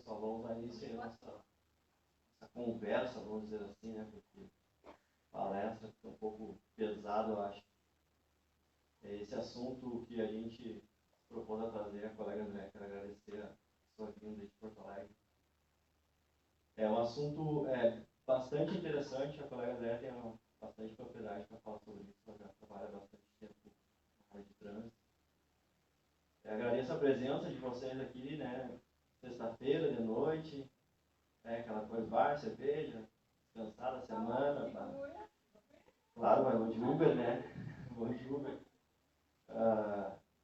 pessoal, vamos dar início a essa conversa, vamos dizer assim, né? Porque palestra fica um pouco pesado, eu acho. Esse assunto que a gente propôs a trazer, a colega André, quero agradecer a sua vinda de Porto Alegre. É um assunto bastante interessante, a colega André tem bastante propriedade para falar sobre isso, ela já trabalha bastante tempo na área de trânsito. Agradeço a presença de vocês aqui, né? Sexta-feira, de noite, aquela coisa, bar, cerveja, descansar a semana. Tá? Claro, mas vou de Uber, né? Vou de Uber.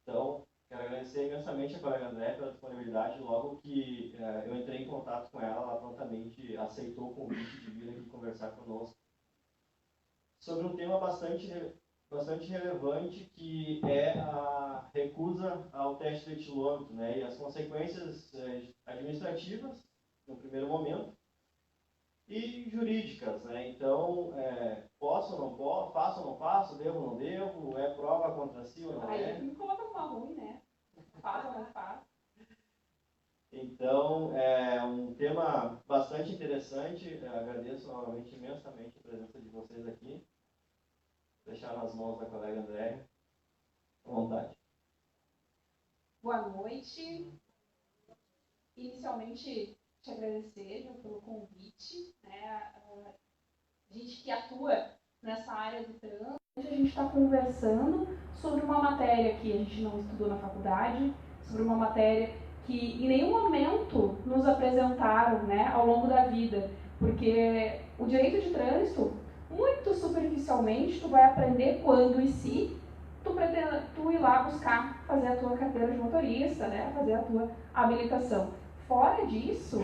Então, quero agradecer imensamente a colega André pela disponibilidade. Logo que eu entrei em contato com ela, ela prontamente aceitou o convite de vir aqui conversar conosco sobre um tema bastante relevante, que é a recusa ao teste de etilômetro, né, e as consequências administrativas, no primeiro momento, e jurídicas, né? Então, posso ou não posso, faço ou não faço, devo ou não devo, é prova contra si ou não é? Aí me coloca numa ruim, né? Faz ou não faz? Então, é um tema bastante interessante. Eu agradeço novamente imensamente a presença de vocês aqui. Vou deixar nas mãos da colega André. À vontade. Boa noite. Inicialmente, te agradecer pelo convite, né? A gente que atua nessa área do trânsito, a gente está conversando sobre uma matéria que a gente não estudou na faculdade, sobre uma matéria que em nenhum momento nos apresentaram, né, ao longo da vida, porque o direito de trânsito, muito superficialmente, tu vai aprender quando e se tu ir lá buscar fazer a tua carteira de motorista, né, fazer a tua habilitação. Fora disso,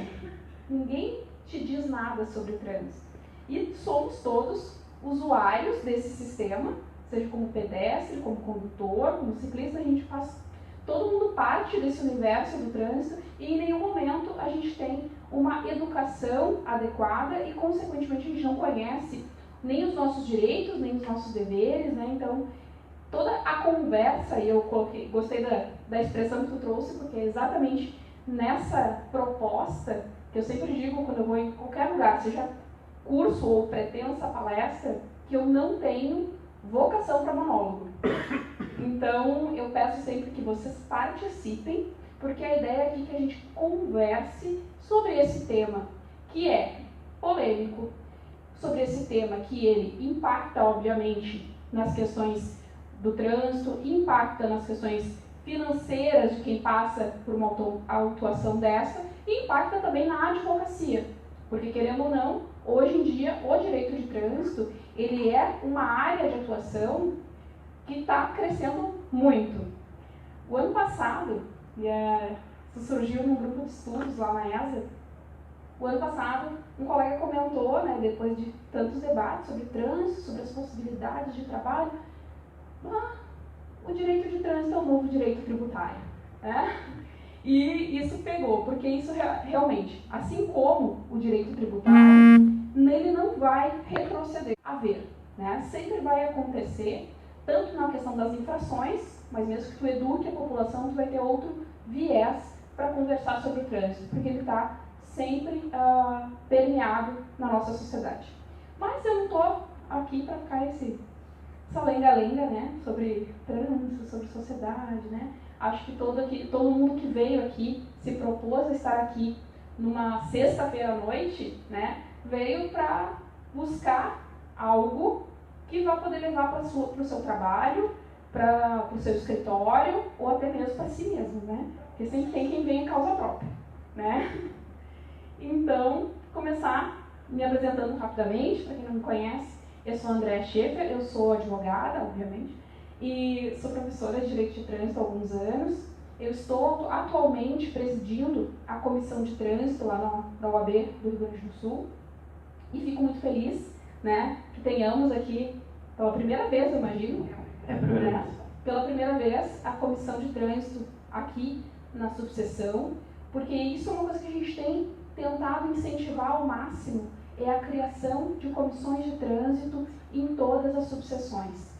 ninguém te diz nada sobre trânsito. E somos todos usuários desse sistema, seja como pedestre, como condutor, como ciclista, a gente faz, todo mundo parte desse universo do trânsito e em nenhum momento a gente tem uma educação adequada e, consequentemente, a gente não conhece nem os nossos direitos, nem os nossos deveres, né? Então, toda a conversa, e eu gostei da expressão que tu trouxe, porque é exatamente nessa proposta que eu sempre digo quando eu vou em qualquer lugar, seja curso ou pretensa palestra, que eu não tenho vocação para monólogo. Então, eu peço sempre que vocês participem, porque a ideia aqui é que a gente converse sobre esse tema, que é polêmico, sobre esse tema que ele impacta, obviamente, nas questões do trânsito, impacta nas questões financeiras de quem passa por uma autuação dessa e impacta também na advocacia, porque, querendo ou não, hoje em dia o direito de trânsito ele é uma área de atuação que está crescendo muito. O ano passado, isso surgiu num grupo de estudos lá na ESA, o ano passado um colega comentou, né, depois de tantos debates sobre trânsito, sobre as possibilidades de trabalho, o direito de trânsito é o novo direito tributário. Né? E isso pegou, porque isso realmente, assim como o direito tributário, nele não vai retroceder. Né? Sempre vai acontecer, tanto na questão das infrações, mas mesmo que tu eduque a população, tu vai ter outro viés para conversar sobre o trânsito, porque ele está sempre permeado na nossa sociedade. Mas eu não estou aqui para ficar essa lenga-lenga, né, sobre trânsito, sobre sociedade, né? Acho que todo mundo que veio aqui, se propôs a estar aqui numa sexta-feira à noite, né, veio para buscar algo que vai poder levar para o seu trabalho, para o seu escritório, ou até mesmo para si mesmo, né? Porque sempre tem quem vem em causa própria, né? Então, começar me apresentando rapidamente, para quem não me conhece. Eu sou a Andréa Schaefer, eu sou advogada, obviamente, e sou professora de Direito de Trânsito há alguns anos. Eu estou atualmente presidindo a Comissão de Trânsito lá na UAB do Rio Grande do Sul e fico muito feliz, né, que tenhamos aqui, pela primeira vez, eu imagino, pela primeira vez, a Comissão de Trânsito aqui na subseção, porque isso é uma coisa que a gente tem tentado incentivar ao máximo, é a criação de comissões de trânsito em todas as subseções.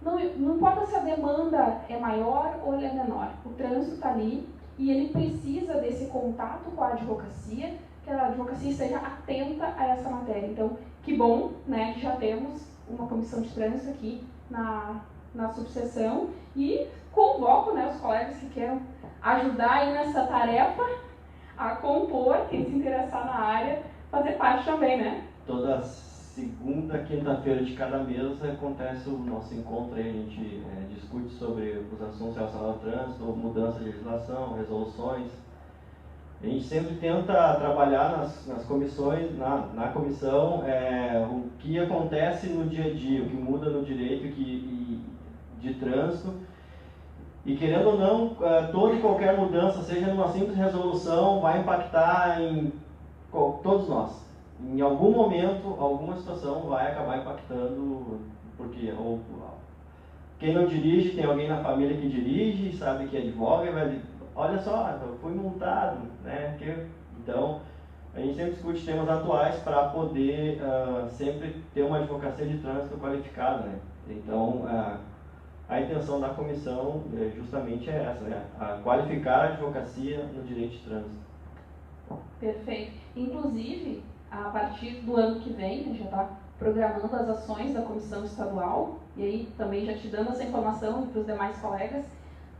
Não importa se a demanda é maior ou é menor, o trânsito está ali e ele precisa desse contato com a advocacia, que a advocacia esteja atenta a essa matéria. Então, que bom, né, que já temos uma comissão de trânsito aqui na subseção, e convoco, né, os colegas que queiram ajudar aí nessa tarefa a compor, quem se interessar na área, fazer parte também, né? Toda segunda, quinta-feira de cada mês acontece o nosso encontro aí, a gente discute sobre os assuntos relacionados ao trânsito, mudança de legislação, resoluções. A gente sempre tenta trabalhar nas comissões, na comissão, o que acontece no dia a dia, o que muda no direito de trânsito. E querendo ou não, toda e qualquer mudança, seja numa simples resolução, vai impactar em todos nós. Em algum momento, alguma situação vai acabar impactando, porque quem não dirige, tem alguém na família que dirige, sabe que advoga e vai... Olha só, eu fui multado, né? Então, a gente sempre discute temas atuais para poder sempre ter uma advocacia de trânsito qualificada, né? Então, a intenção da comissão justamente é essa, né? A qualificar a advocacia no direito de trânsito. Perfeito. Inclusive, a partir do ano que vem, a gente já está programando as ações da comissão estadual, e aí também já te dando essa informação para os demais colegas,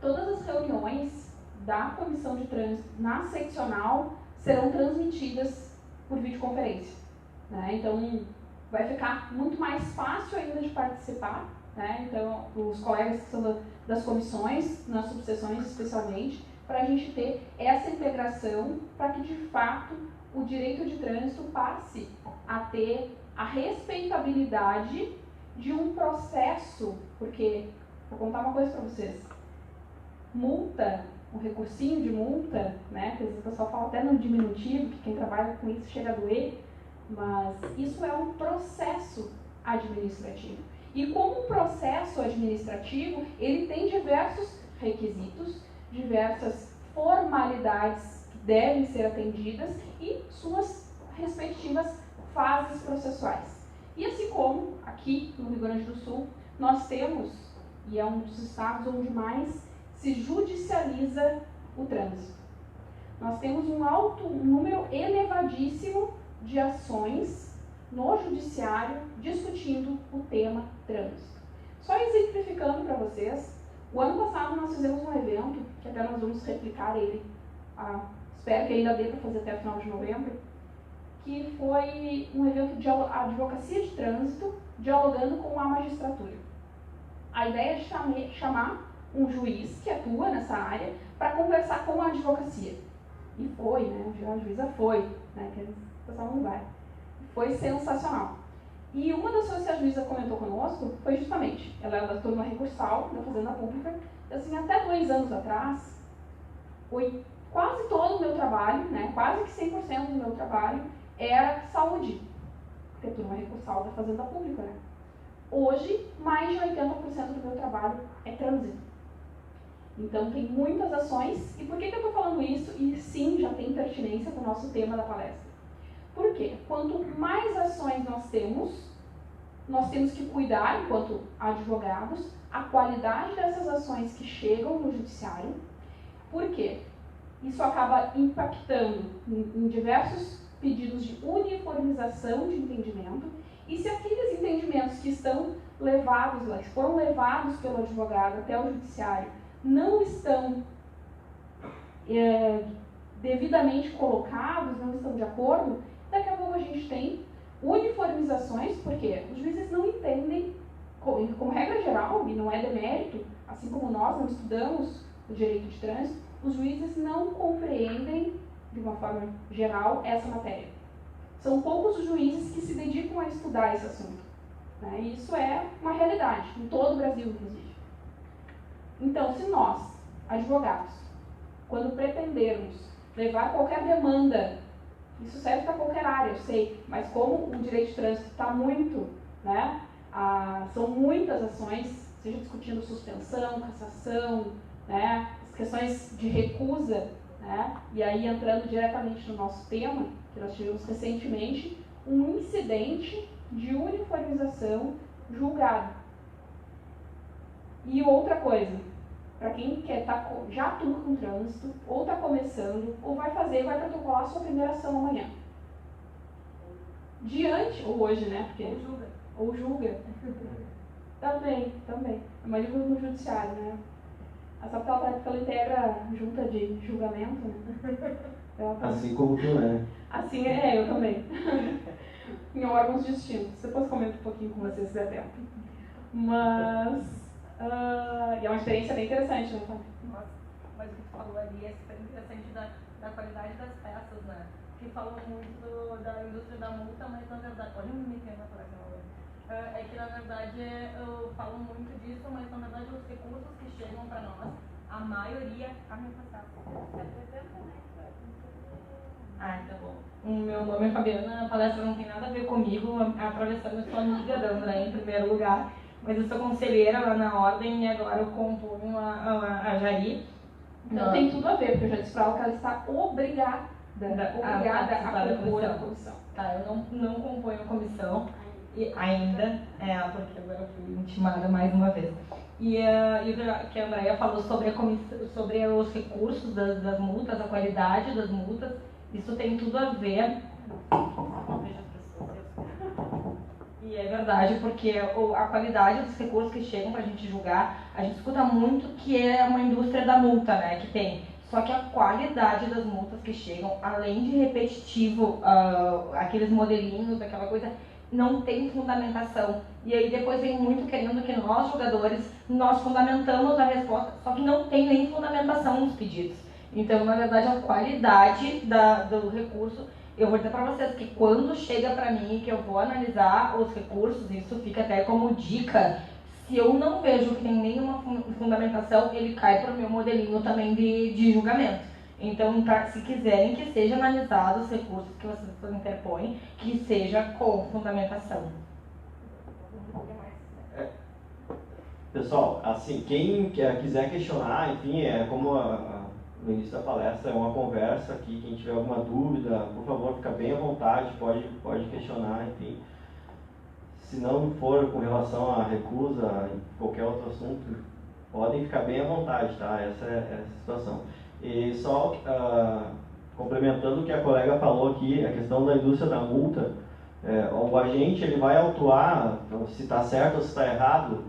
todas as reuniões da comissão de trânsito na seccional serão transmitidas por videoconferência, né? Então, vai ficar muito mais fácil ainda de participar, né? Então, os colegas que são das comissões, nas subseções especialmente, para a gente ter essa integração, para que de fato o direito de trânsito passe a ter a respeitabilidade de um processo, porque, vou contar uma coisa para vocês, multa, um recursinho de multa, né, que às vezes o pessoal fala até no diminutivo, que quem trabalha com isso chega a doer, mas isso é um processo administrativo. E como um processo administrativo, ele tem diversos requisitos, diversas formalidades que devem ser atendidas e suas respectivas fases processuais. E assim como aqui no Rio Grande do Sul, nós temos, e é um dos estados onde mais se judicializa o trânsito. Nós temos um número elevadíssimo de ações no judiciário discutindo o tema trânsito. Só exemplificando para vocês, o ano passado nós fizemos um evento, que até nós vamos replicar ele, espero que ainda dê para fazer até o final de novembro, que foi um evento de advocacia de trânsito, dialogando com a magistratura. A ideia é de chamar um juiz que atua nessa área para conversar com a advocacia. E foi, né? A juíza foi, né? Que o pessoal não vai. Foi sensacional. E uma das coisas que a juíza comentou conosco foi justamente, ela é da turma recursal da Fazenda Pública, assim, até 2 anos atrás, quase todo o meu trabalho, né? Quase que 100% do meu trabalho era saúde, porque a turma recursal da Fazenda Pública, né? Hoje, mais de 80% do meu trabalho é trânsito. Então, tem muitas ações. E por que eu estou falando isso? E sim, já tem pertinência com o nosso tema da palestra. Por quê? Quanto mais ações nós temos que cuidar, enquanto advogados, a qualidade dessas ações que chegam no judiciário. Por quê? Isso acaba impactando em diversos pedidos de uniformização de entendimento. E se aqueles entendimentos que estão levados lá, que foram levados pelo advogado até o judiciário, não estão devidamente colocados, não estão de acordo, daqui a pouco a gente tem uniformizações, porque os juízes não entendem, como regra geral, e não é demérito, assim como nós não estudamos o direito de trânsito, os juízes não compreendem, de uma forma geral, essa matéria. São poucos os juízes que se dedicam a estudar esse assunto, né? E isso é uma realidade, em todo o Brasil, inclusive. Então, se nós, advogados, quando pretendermos levar qualquer demanda, isso serve para qualquer área, eu sei, mas como o direito de trânsito está muito, né, são muitas ações, seja discutindo suspensão, cassação, né, as questões de recusa, né, e aí entrando diretamente no nosso tema, que nós tivemos recentemente, um incidente de uniformização julgado. E outra coisa, para quem quer já atua com trânsito, ou está começando, ou vai protocolar sua primeira ação amanhã. Ou hoje, né? Porque, ou julga. Também. Mas digo no judiciário, né? Só porque ela integra junta de julgamento, né? Assim como tu, né? Assim eu também. Em órgãos distintos. Depois comento um pouquinho com vocês se der tempo. Mas e é uma experiência bem interessante, né? Nossa, mas o que tu falou ali é super interessante da qualidade das peças, né? Que falam muito da indústria da multa, mas na verdade, olha um micro na próxima. É que na verdade eu falo muito disso, mas na verdade os recursos que chegam para nós, a maioria. Tá bom. O meu nome é Fabiana, a palestra não tem nada a ver comigo, atravessando, eu sou amiga da André em primeiro lugar, mas eu sou conselheira lá na Ordem e agora eu componho a Jari. Então tem tudo a ver, porque eu já disse para ela que ela está obrigada a compor a comissão. Tá, eu não componho a comissão ainda, porque agora eu fui intimada mais uma vez. E o que a Andrea falou sobre os recursos das multas, a qualidade das multas, isso tem tudo a ver. E é verdade, porque a qualidade dos recursos que chegam para a gente julgar, a gente escuta muito que é uma indústria da multa, né, que tem. Só que a qualidade das multas que chegam, além de repetitivo, aqueles modelinhos, aquela coisa, não tem fundamentação. E aí depois vem muito querendo que nós, jogadores, nós fundamentamos a resposta, só que não tem nem fundamentação nos pedidos. Então, na verdade, a qualidade do recurso, eu vou dizer para vocês que quando chega para mim, que eu vou analisar os recursos, isso fica até como dica, se eu não vejo que tem nenhuma fundamentação, ele cai para o meu modelinho também de julgamento. Então, se quiserem que seja analisado os recursos que vocês interpõem, que seja com fundamentação. Pessoal, assim, quem quiser questionar, enfim, como no início da palestra, é uma conversa aqui, quem tiver alguma dúvida, por favor, fica bem à vontade, pode questionar, enfim. Se não for com relação à recusa, qualquer outro assunto, podem ficar bem à vontade, tá? Essa é a situação. E só complementando o que a colega falou aqui, a questão da indústria da multa, o agente ele vai autuar se está certo ou se está errado,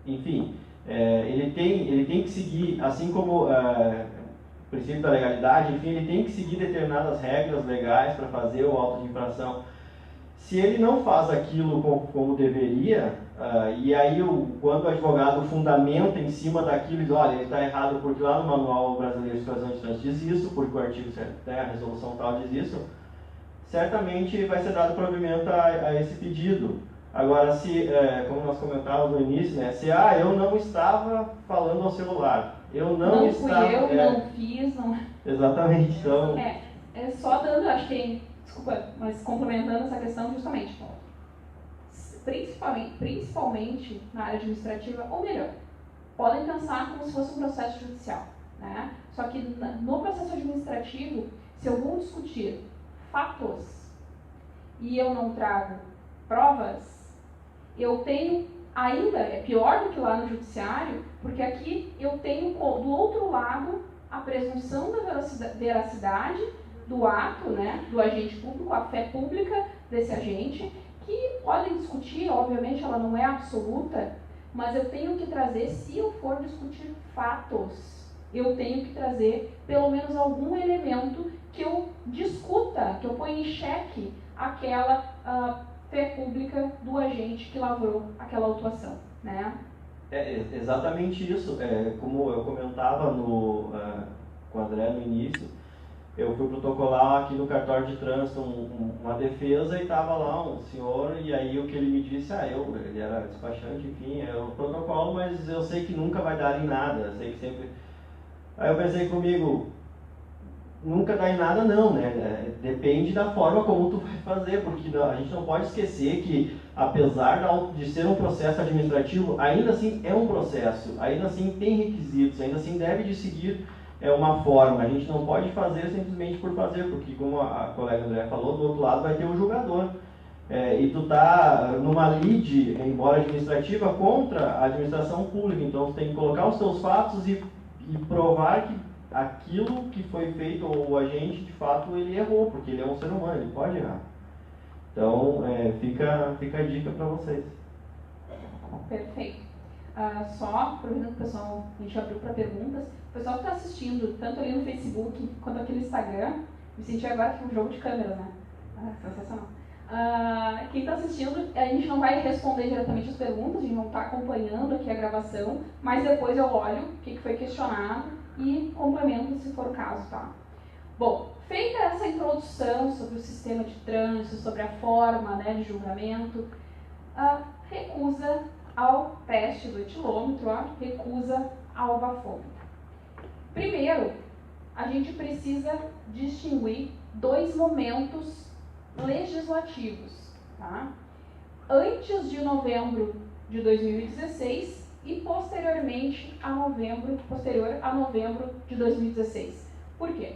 enfim, ele tem que seguir, assim como o princípio da legalidade, enfim, ele tem que seguir determinadas regras legais para fazer o auto de infração. Se ele não faz aquilo como deveria, e aí quando o advogado fundamenta em cima daquilo e diz, olha, ele está errado porque lá no Manual Brasileiro de Situação de Trânsito diz isso, porque o artigo, a resolução tal diz isso, certamente vai ser dado provimento a esse pedido. Agora, se, como nós comentávamos no início, né, se eu não estava falando ao celular, não fiz, não... Exatamente, então... só dando, acho que desculpa, mas complementando essa questão justamente, principalmente na área administrativa, ou melhor, podem pensar como se fosse um processo judicial, né? Só que no processo administrativo, se eu vou discutir fatos e eu não trago provas, eu tenho ainda, é pior do que lá no judiciário, porque aqui eu tenho do outro lado a presunção da veracidade do ato, né, do agente público, a fé pública desse agente, que podem discutir, obviamente ela não é absoluta, mas eu tenho que trazer, se eu for discutir fatos, eu tenho que trazer pelo menos algum elemento que eu discuta, que eu ponha em xeque aquela fé pública do agente que lavrou aquela autuação, né? É exatamente isso. Como eu comentava com o André no início, eu fui protocolar aqui no cartório de trânsito uma defesa e estava lá um senhor, e aí o que ele me disse, ele era despachante, enfim, é o protocolo, mas eu sei que nunca vai dar em nada, eu sei que sempre... Aí eu pensei comigo, nunca dá em nada não, né? Depende da forma como tu vai fazer, porque a gente não pode esquecer que, apesar de ser um processo administrativo, ainda assim é um processo, ainda assim tem requisitos, ainda assim deve de seguir uma forma. A gente não pode fazer simplesmente por fazer, porque como a colega André falou, do outro lado vai ter o julgador. e tu tá numa lide, embora administrativa, contra a administração pública. Então, tu tem que colocar os teus fatos e provar que aquilo que foi feito, ou o agente, de fato, ele errou, porque ele é um ser humano, ele pode errar. Então, fica a dica para vocês. Perfeito. Só aproveitando que o pessoal, a gente abriu para perguntas, o pessoal que está assistindo, tanto ali no Facebook quanto aqui no Instagram, me senti agora que um jogo de câmeras, né? Sensacional. Quem está assistindo, a gente não vai responder diretamente as perguntas, a gente não está acompanhando aqui a gravação, mas depois eu olho o que foi questionado e complemento se for o caso, tá? Bom, feita essa introdução sobre o sistema de trânsito, sobre a forma, né, de julgamento, recusa ao teste do etilômetro, recusa ao bafômetro. Primeiro, a gente precisa distinguir dois momentos legislativos, tá? Antes de novembro de 2016 e posterior a novembro de 2016. Por quê?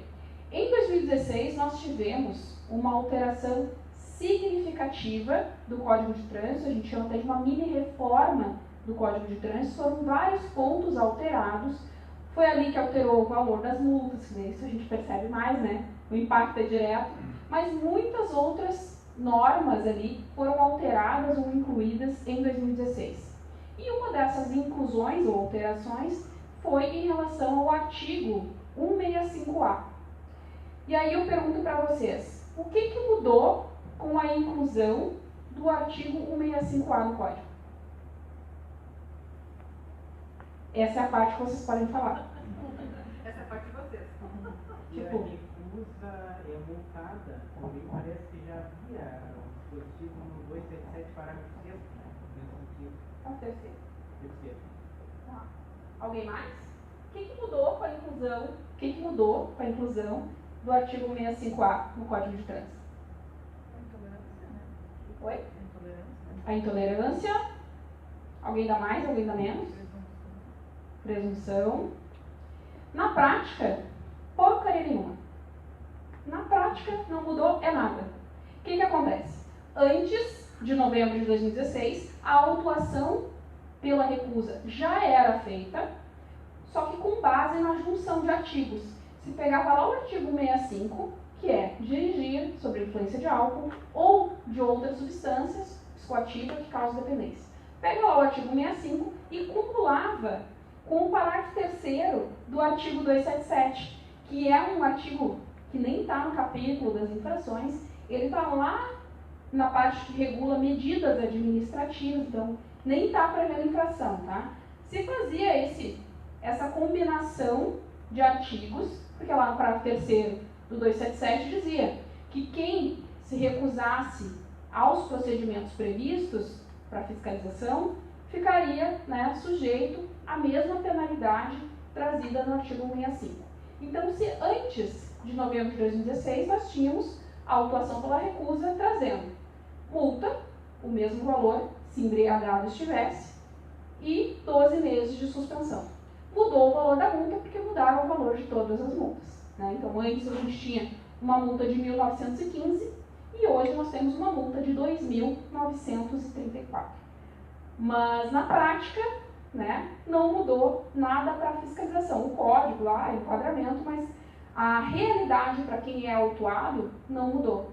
Em 2016 nós tivemos uma alteração significativa do Código de Trânsito, a gente chama até de uma mini reforma do Código de Trânsito, foram vários pontos alterados. Foi ali que alterou o valor das multas, que isso a gente percebe mais, né? O impacto é direto, mas muitas outras normas ali foram alteradas ou incluídas em 2016. E uma dessas inclusões ou alterações foi em relação ao artigo 165A. E aí eu pergunto para vocês, o que mudou com a inclusão do artigo 165A no Código? Essa é a parte que vocês podem falar. Essa é a parte de vocês. E a recusa é multada, também parece que já havia o dispositivo no 277, parágrafo 6, né? É o terceiro. Tá. Alguém mais? O que mudou com a inclusão? O que mudou com a inclusão do artigo 165A no Código de Trânsito? A intolerância, né? Oi? A intolerância. A intolerância. Alguém dá mais, alguém dá menos? Presunção. Na prática, porcaria nenhuma. Na prática, não mudou é nada. O que acontece? Antes de novembro de 2016, a autuação pela recusa já era feita, só que com base na junção de artigos. Se pegava lá o artigo 65, que é dirigir sob influência de álcool ou de outras substâncias psicoativas que causam dependência. Pega lá o artigo 65 e cumulava com o parágrafo 3º do artigo 277, que é um artigo que nem está no capítulo das infrações, ele está lá na parte que regula medidas administrativas, então nem está prevendo infração, tá? Se fazia essa combinação de artigos, porque lá no parágrafo 3º do 277 dizia que quem se recusasse aos procedimentos previstos para fiscalização ficaria, né, sujeito à mesma penalidade trazida no artigo 165. Então, se antes de novembro de 2016 nós tínhamos a autuação pela recusa trazendo multa, o mesmo valor, se embriagado estivesse, e 12 meses de suspensão. Mudou o valor da multa porque mudaram o valor de todas as multas, né? Então, antes a gente tinha uma multa de 1.915 e hoje nós temos uma multa de 2.934. Mas, na prática, né, não mudou nada para a fiscalização. O código lá, o enquadramento, mas a realidade para quem é autuado não mudou.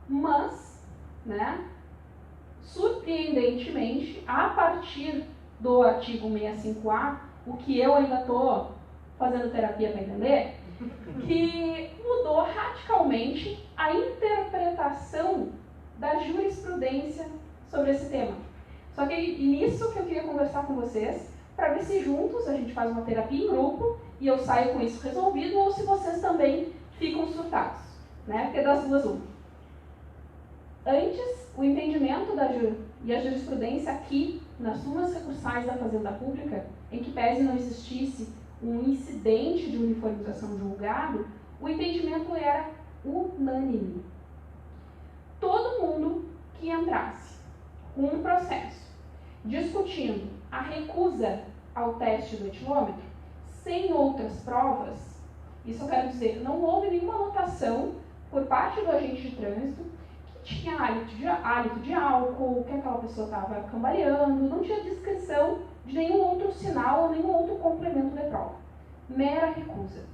Mas, né, surpreendentemente, a partir do artigo 165A, o que eu ainda estou fazendo terapia para entender, que mudou radicalmente a interpretação da jurisprudência sobre esse tema. Só que nisso que eu queria conversar com vocês, para ver se juntos a gente faz uma terapia em grupo e eu saio com isso resolvido, ou se vocês também ficam surtados, né? Porque das duas uma. Antes, o entendimento e a jurisprudência aqui, nas súmulas recursais da Fazenda Pública, em que pese não existisse um incidente de uniformização julgado, o entendimento era unânime. Todo mundo que entrasse com um processo discutindo a recusa ao teste do etilômetro, sem outras provas, isso eu quero dizer, não houve nenhuma anotação por parte do agente de trânsito que tinha hálito de álcool, que aquela pessoa estava cambaleando, não tinha descrição de nenhum outro sinal ou nenhum outro complemento de prova. Mera recusa.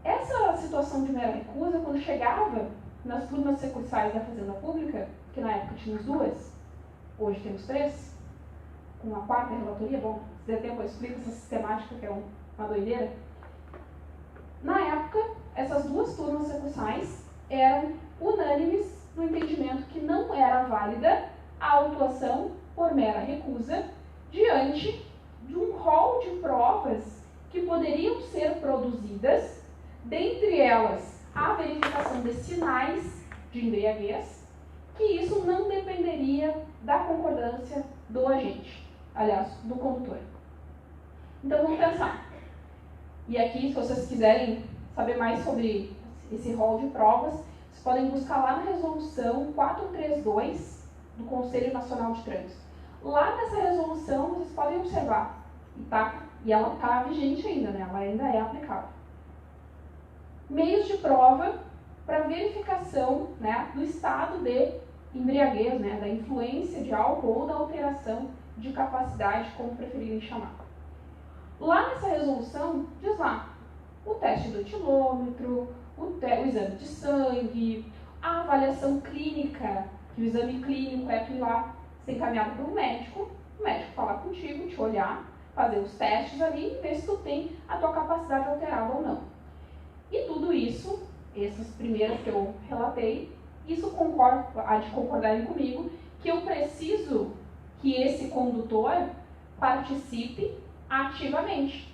Essa situação de mera recusa, quando chegava nas turmas secursais da Fazenda Pública, que na época tínhamos 2, hoje temos 3, com a 4ª relatoria, bom, se der tempo eu explico essa sistemática que é uma doideira. Na época, essas 2 turmas secursais eram unânimes no entendimento que não era válida a autuação por mera recusa diante de um rol de provas que poderiam ser produzidas, dentre elas a verificação de sinais de embriaguez, que isso não dependeria da concordância do agente, aliás, do condutor. Então vamos pensar. E aqui, se vocês quiserem saber mais sobre esse rol de provas, vocês podem buscar lá na resolução 432 do Conselho Nacional de Trânsito. Lá nessa resolução, vocês podem observar, e ela está vigente ainda, né? Ela ainda é aplicável. Meios de prova para verificação, né, do estado de embriaguez, né, da influência de álcool ou da alteração de capacidade, como preferirem chamar. Lá nessa resolução, diz lá, o teste do etilômetro, o exame de sangue, a avaliação clínica, que o exame clínico é tu ir lá ser encaminhado para o médico falar contigo, te olhar, fazer os testes ali e ver se tu tem a tua capacidade alterada ou não. E tudo isso, essas primeiras que eu relatei, isso há de concordarem comigo, que eu preciso que esse condutor participe ativamente.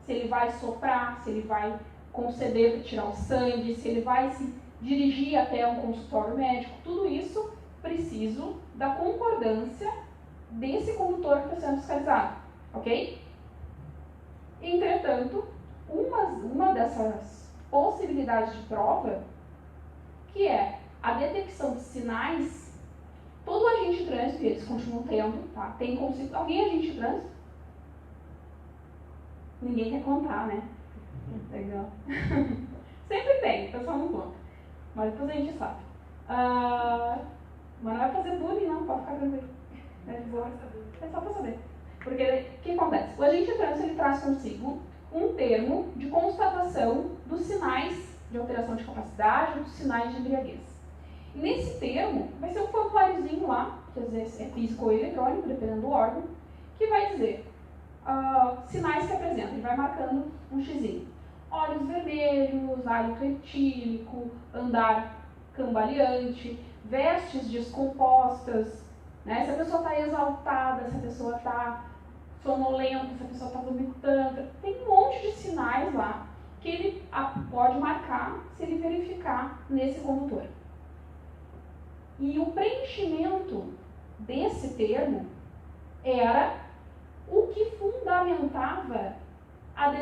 Se ele vai soprar, se ele vai conceder para tirar o sangue, se ele vai se dirigir até um consultório médico, tudo isso preciso da concordância desse condutor que está sendo fiscalizado, ok? Entretanto, uma dessas possibilidades de prova, que é a detecção de sinais, todo agente de trânsito, e eles continuam tendo, tá? Tem consigo. Alguém é agente de trânsito? Ninguém quer contar, né? Legal. Sempre tem, o pessoal não conta. Mas depois a gente sabe. Mas não vai fazer bullying, não, pode ficar tranquilo. É só para saber. Porque o que acontece? O agente de trânsito ele traz consigo um termo de constatação dos sinais de alteração de capacidade ou dos sinais de embriaguez. E nesse termo, vai ser um formuláriozinho lá, que às vezes é físico ou eletrônico, dependendo do órgão, que vai dizer sinais que apresenta. Ele vai marcando um xizinho. Olhos vermelhos, hálito etílico, andar cambaleante, vestes descompostas, né? Se a pessoa está exaltada, se a pessoa está sonolenta, se a pessoa está vomitando, tem um monte de sinais lá que ele pode marcar se ele verificar nesse condutor. E o preenchimento desse termo era o que fundamentava as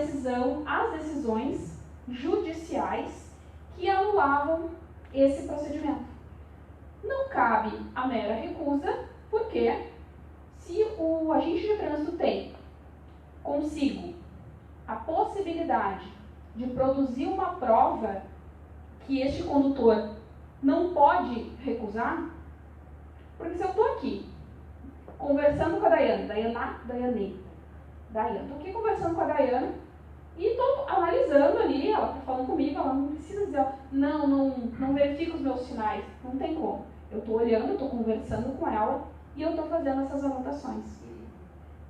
decisões judiciais que anulavam esse procedimento. Não cabe a mera recusa, porque se o agente de trânsito tem consigo a possibilidade de produzir uma prova que este condutor não pode recusar, porque se eu estou aqui conversando com a Daiane, estou aqui conversando com a Daiane e estou analisando ali, ela está falando comigo, ela não precisa dizer, não verifica os meus sinais, não tem como. Eu estou olhando, estou conversando com ela e eu estou fazendo essas anotações.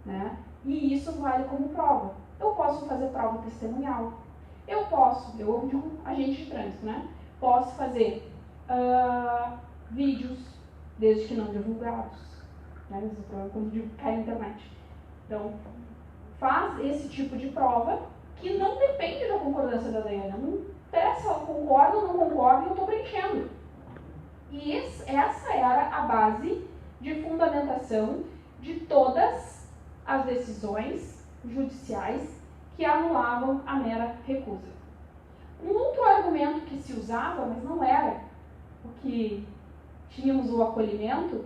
Né? E isso vale como prova. Eu posso fazer prova testemunhal. Eu digo agente de trânsito, né? Posso fazer vídeos, desde que não divulgados. Né? Quando cai na internet. Então, faz esse tipo de prova que não depende da concordância da Daiane. Não interessa, ela concorda ou não concorda, e eu estou preenchendo. E essa era a base de fundamentação de todas as decisões judiciais que anulavam a mera recusa. Um outro argumento que se usava, mas não era o que tínhamos o acolhimento,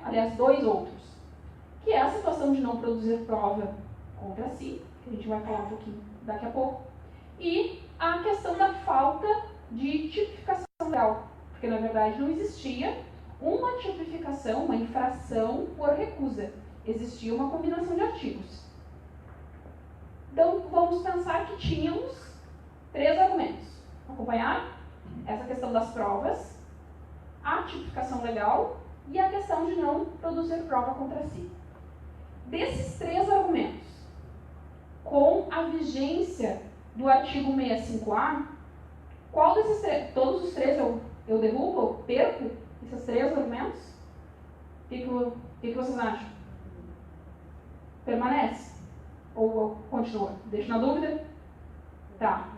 aliás, 2 outros, que é a situação de não produzir prova contra si, que a gente vai falar um pouquinho daqui a pouco, e a questão da falta de tipificação legal. Porque, na verdade, não existia uma tipificação, uma infração por recusa. Existia uma combinação de artigos. Então, vamos pensar que tínhamos 3 argumentos. Acompanhar essa questão das provas, a tipificação legal e a questão de não produzir prova contra si. Desses 3 argumentos, com a vigência do artigo 65A, qual desses 3, todos os 3 eu derrubo, eu perco esses 3 argumentos? O que vocês acham? Permanece? Ou continua? Deixa na dúvida? Tá.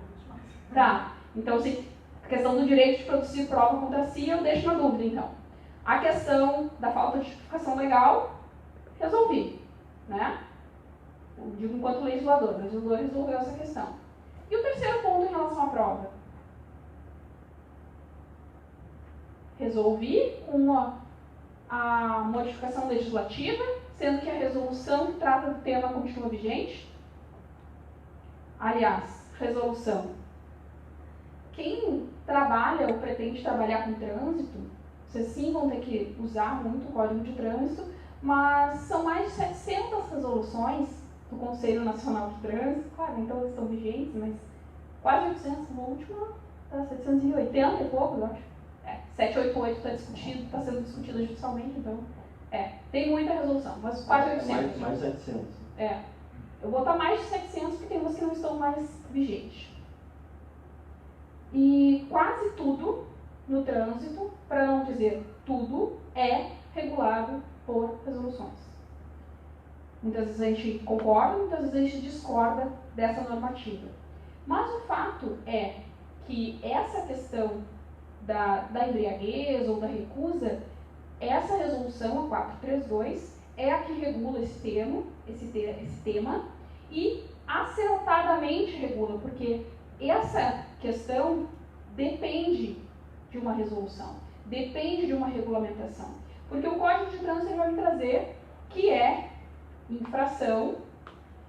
Então, se a questão do direito de produzir prova contra si, eu deixo na dúvida, então. A questão da falta de tipificação legal, resolvi, né? Eu digo enquanto legislador, o legislador resolveu essa questão. E o terceiro ponto em relação à prova? Resolvi com a modificação legislativa, sendo que a resolução que trata do tema continua vigente. Aliás, resolução. Quem trabalha ou pretende trabalhar com trânsito, vocês sim vão ter que usar muito o Código de Trânsito, mas são mais de 700 resoluções do Conselho Nacional de Trânsito. Claro, então elas estão vigentes, mas quase 800. A última está 780 e pouco, eu acho. 788 está sendo discutida judicialmente, então tem muita resolução, mas quase 800. Mais 700. Eu vou botar mais de 700 porque tem umas que não estão mais vigentes. E quase tudo no trânsito, para não dizer tudo, é regulado por resoluções. Muitas vezes a gente concorda, muitas vezes a gente discorda dessa normativa. Mas o fato é que essa questão da embriaguez ou da recusa, essa resolução, a 432, é a que regula esse tema e acertadamente regula, porque essa questão depende de uma resolução, depende de uma regulamentação. Porque o Código de Trânsito vai me trazer que é infração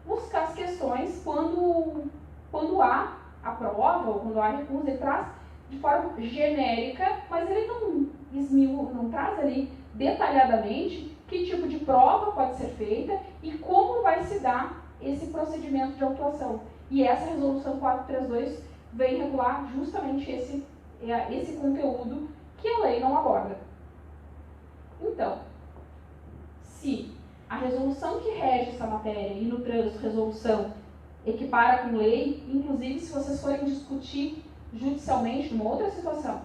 buscar as questões quando há a prova ou quando há recusa, ele traz de forma genérica, mas ele não traz ali detalhadamente que tipo de prova pode ser feita e como vai se dar esse procedimento de autuação. E essa resolução 432 vem regular justamente esse conteúdo que a lei não aborda. Então, se a resolução que rege essa matéria e no trânsito resolução equipara com lei, inclusive se vocês forem discutir judicialmente numa outra situação,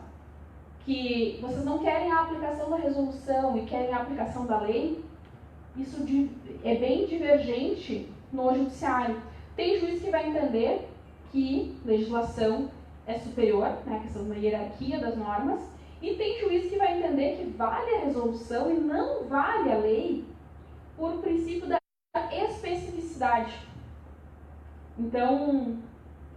que vocês não querem a aplicação da resolução e querem a aplicação da lei, isso é bem divergente no judiciário. Tem juiz que vai entender que legislação é superior, né, a questão da hierarquia das normas, e tem juiz que vai entender que vale a resolução e não vale a lei por princípio da especificidade. Então,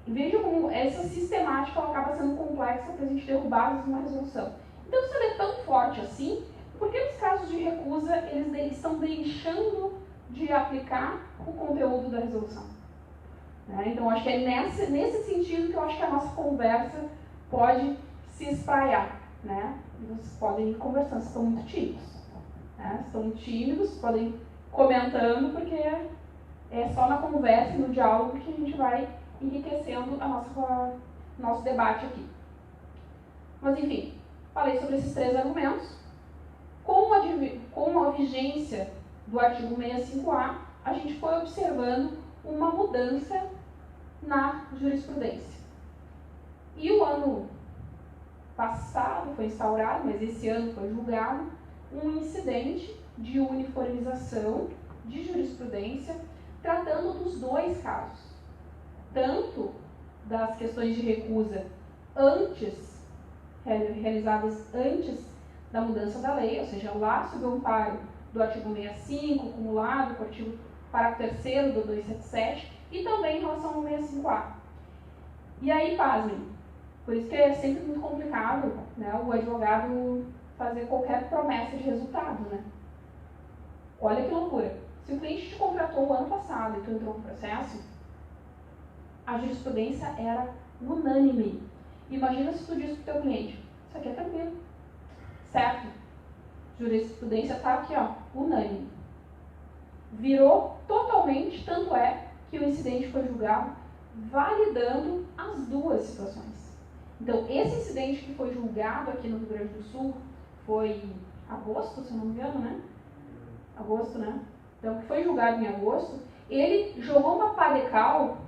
veja como essa sistemática ela acaba sendo complexa para a gente derrubar uma resolução. Então, se ela é tão forte assim, por que nos casos de recusa eles estão deixando de aplicar o conteúdo da resolução? Então, acho que é nesse sentido que eu acho que a nossa conversa pode se espraiar. Vocês podem ir conversando, vocês estão muito tímidos. Estão muito tímidos, podem ir comentando, porque é só na conversa e no diálogo que a gente vai enriquecendo nosso debate aqui. Mas, enfim, falei sobre esses 3 argumentos. Com a vigência do artigo 65A, a gente foi observando uma mudança na jurisprudência. E o ano passado foi instaurado, mas esse ano foi julgado, um incidente de uniformização de jurisprudência tratando dos 2 casos. Tanto das questões de recusa realizadas antes da mudança da lei, ou seja, lá sob o amparo do artigo 65, acumulado com o artigo parágrafo 3º do 277, e também em relação ao 65A. E aí, pasmem, por isso que é sempre muito complicado, o advogado fazer qualquer promessa de resultado, Olha que loucura. Se o cliente te contratou o ano passado e tu entrou no processo, a jurisprudência era unânime. Imagina se tu disse para o teu cliente, Isso aqui é tranquilo. Certo? Jurisprudência está aqui, ó, unânime. Virou totalmente, tanto é que o incidente foi julgado validando as duas situações. Então, esse incidente que foi julgado aqui no Rio Grande do Sul foi agosto, se não me engano, né? Agosto, né? Então, que foi julgado em agosto, ele jogou uma pá de cal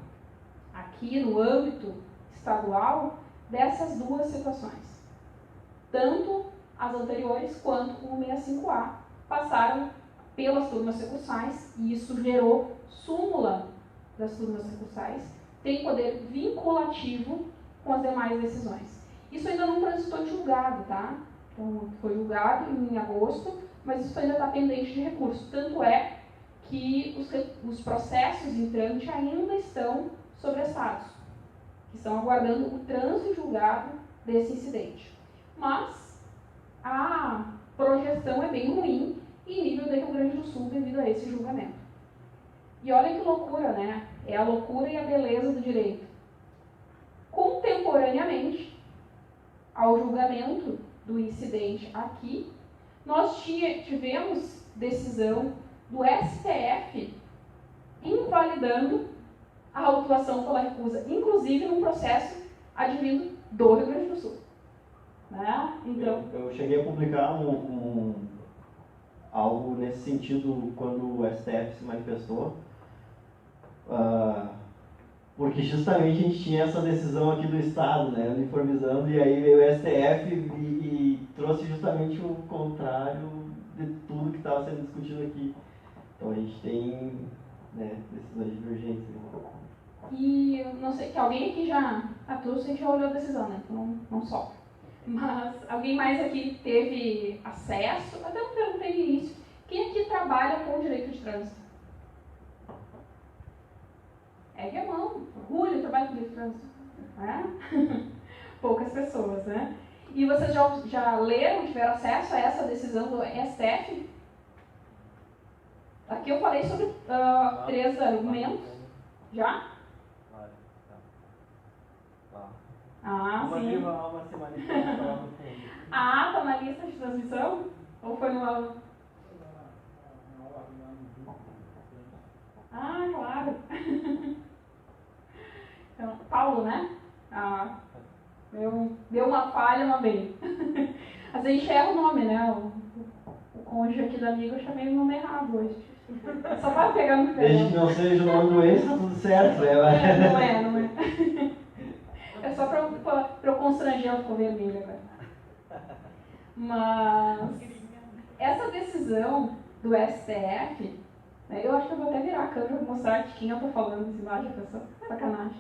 aqui no âmbito estadual dessas duas situações. Tanto as anteriores quanto o 65A passaram pelas turmas recursais e isso gerou súmula das turmas recursais, tem poder vinculativo com as demais decisões. Isso ainda não transitou em julgado, tá? Então, foi julgado em agosto, mas isso ainda está pendente de recurso. Tanto é que os processos em trâmite ainda estão sobressados, que estão aguardando o trânsito e julgado desse incidente. Mas a projeção é bem ruim em nível de Rio Grande do Sul devido a esse julgamento. E olha que loucura, né? É a loucura e a beleza do direito. Contemporaneamente ao julgamento do incidente aqui, nós tivemos decisão do STF invalidando a autuação pela recusa, inclusive num processo advindo do Rio Grande do Sul. Né? Então, eu cheguei a publicar algo nesse sentido quando o STF se manifestou, porque justamente a gente tinha essa decisão aqui do Estado, né, uniformizando, e aí veio o STF e trouxe justamente o contrário de tudo que estava sendo discutido aqui. Então a gente tem, né, decisões divergentes. E eu não sei, que alguém aqui já trouxe e já olhou a decisão, né? Então não só. Mas alguém mais aqui teve acesso? Até não perguntei no início. Quem aqui trabalha com direito de trânsito? Ergue a mão. Orgulho, trabalho com direito de trânsito. É? Poucas pessoas, né? E vocês já leram, tiveram acesso a essa decisão do STF? Aqui eu falei sobre 3 argumentos. Já? Ah, uma sim. viva alma se manifesta lá no fundo. Ah, tá na lista de transmissão? Ou foi no... Ah, claro. Então, Paulo, né? Ah, deu uma falha uma vez. Às vezes erra o nome, né? O cônjuge aqui do amigo eu chamei o nome errado hoje. Só para pegar no pé. Desde que não seja o nome do ex, tá tudo certo, né? Não é. É só para eu constranger, ela ficou vermelha agora. Mas essa decisão do STF, né, eu acho que eu vou até virar a câmera para mostrar de quem eu estou falando, essa imagem, pessoal. Sacanagem.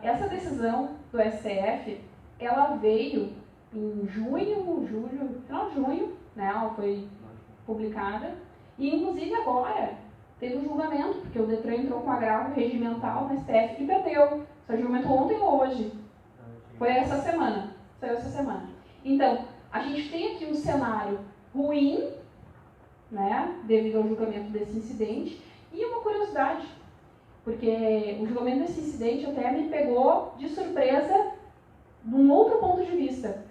Essa decisão do STF, ela veio em julho, final de junho, né, ela foi publicada, e inclusive agora teve um julgamento, porque o Detran entrou com agravo regimental no STF e perdeu. Saiu julgamento ontem ou hoje? Foi essa semana. Saiu essa semana. Então, a gente tem aqui um cenário ruim, né, devido ao julgamento desse incidente, e uma curiosidade, porque o julgamento desse incidente até me pegou de surpresa de um outro ponto de vista.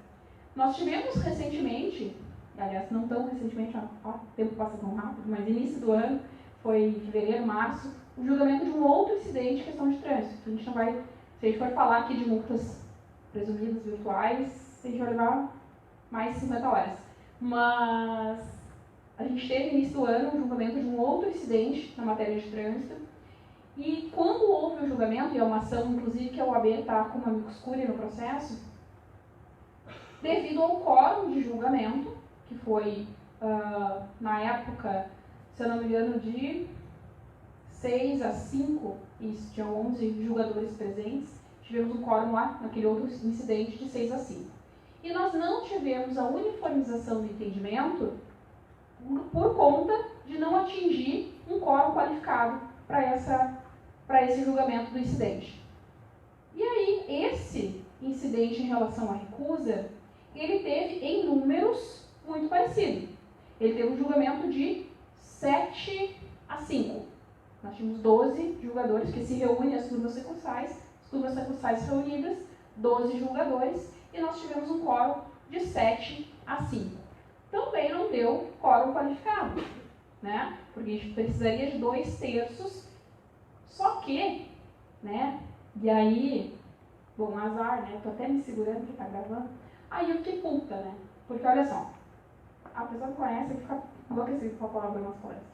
Nós tivemos recentemente, aliás, não tão recentemente, o tempo passa tão rápido, mas início do ano, foi em fevereiro, março, o julgamento de um outro incidente, questão de trânsito. A gente não vai, se a gente for falar aqui de multas presumidas virtuais, a gente vai levar mais de 50 horas. Mas a gente teve início do ano um julgamento de um outro incidente na matéria de trânsito. E quando houve o julgamento, e é uma ação, inclusive, que a OAB está com uma amicus curiae no processo, devido ao quórum de julgamento, que foi, na época, se eu não me engano, de 6 a 5, isso, tinha 11 julgadores presentes, tivemos um quórum lá, naquele outro incidente, de 6 a 5. E nós não tivemos a uniformização do entendimento por conta de não atingir um quórum qualificado para esse julgamento do incidente. E aí, esse incidente em relação à recusa, ele teve em números muito parecidos. Ele teve um julgamento de 7 a 5. Nós tínhamos 12 julgadores, que se reúnem as turmas recursais reunidas, 12 julgadores, e nós tivemos um quórum de 7-5. Também não deu quórum qualificado, né? Porque a gente precisaria de 2/3, só que, né? E aí, bom, azar, né? Tô até me segurando que tá gravando. Aí eu fiquei puta, né? Porque olha só, a pessoa que conhece fica enlouquecida com a palavra nas palestras.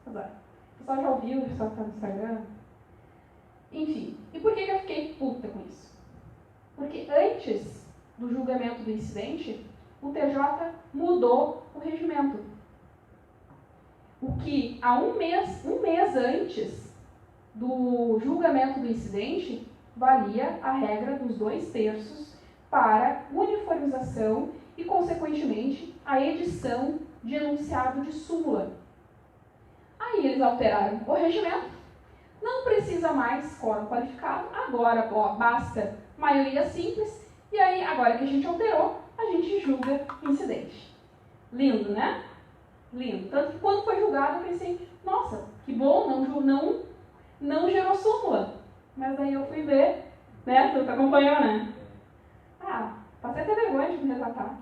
Azar. O pessoal já ouviu, o pessoal que tá no Instagram. Enfim, e por que eu fiquei puta com isso? Porque antes do julgamento do incidente, o TJ mudou o regimento. O que há um mês antes do julgamento do incidente, valia a regra dos 2/3 para uniformização e, consequentemente, a edição de enunciado de súmula. Aí eles alteraram o regimento, não precisa mais quórum qualificado, agora basta maioria simples, e aí, agora que a gente alterou, a gente julga incidente. Lindo, né? Lindo. Tanto que quando foi julgado, eu pensei, nossa, que bom, não gerou súmula. Mas aí eu fui ver, né? Tu acompanhou, né? Ah, passei até vergonha de me retratar.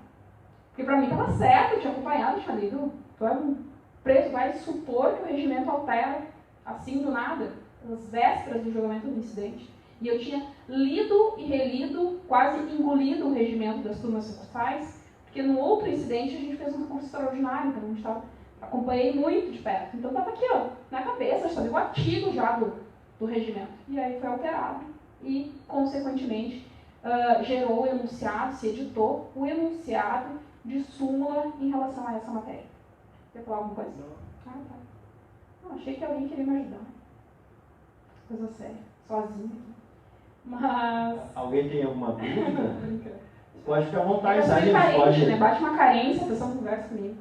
Porque pra mim estava certo, eu tinha acompanhado, tinha lido. Tu é um preso, vai supor que o regimento altera assim do nada, nas vésperas do julgamento do incidente. E eu tinha lido e relido, quase engolido o regimento das turmas sucursais, porque no outro incidente a gente fez um curso extraordinário, então a gente acompanhei muito de perto. Então estava aqui, ó, na cabeça, estava o artigo já do regimento. E aí foi alterado e, consequentemente, gerou o enunciado, se editou o enunciado de súmula em relação a essa matéria. Quer falar alguma coisa? Ah, tá. Não, achei que alguém queria me ajudar. Coisa séria, sozinha aqui. Mas... Alguém tem alguma dúvida? Pode ficar à vontade, tá, gente? Carente, Pode... né? Bate uma carência, a pessoa conversa comigo.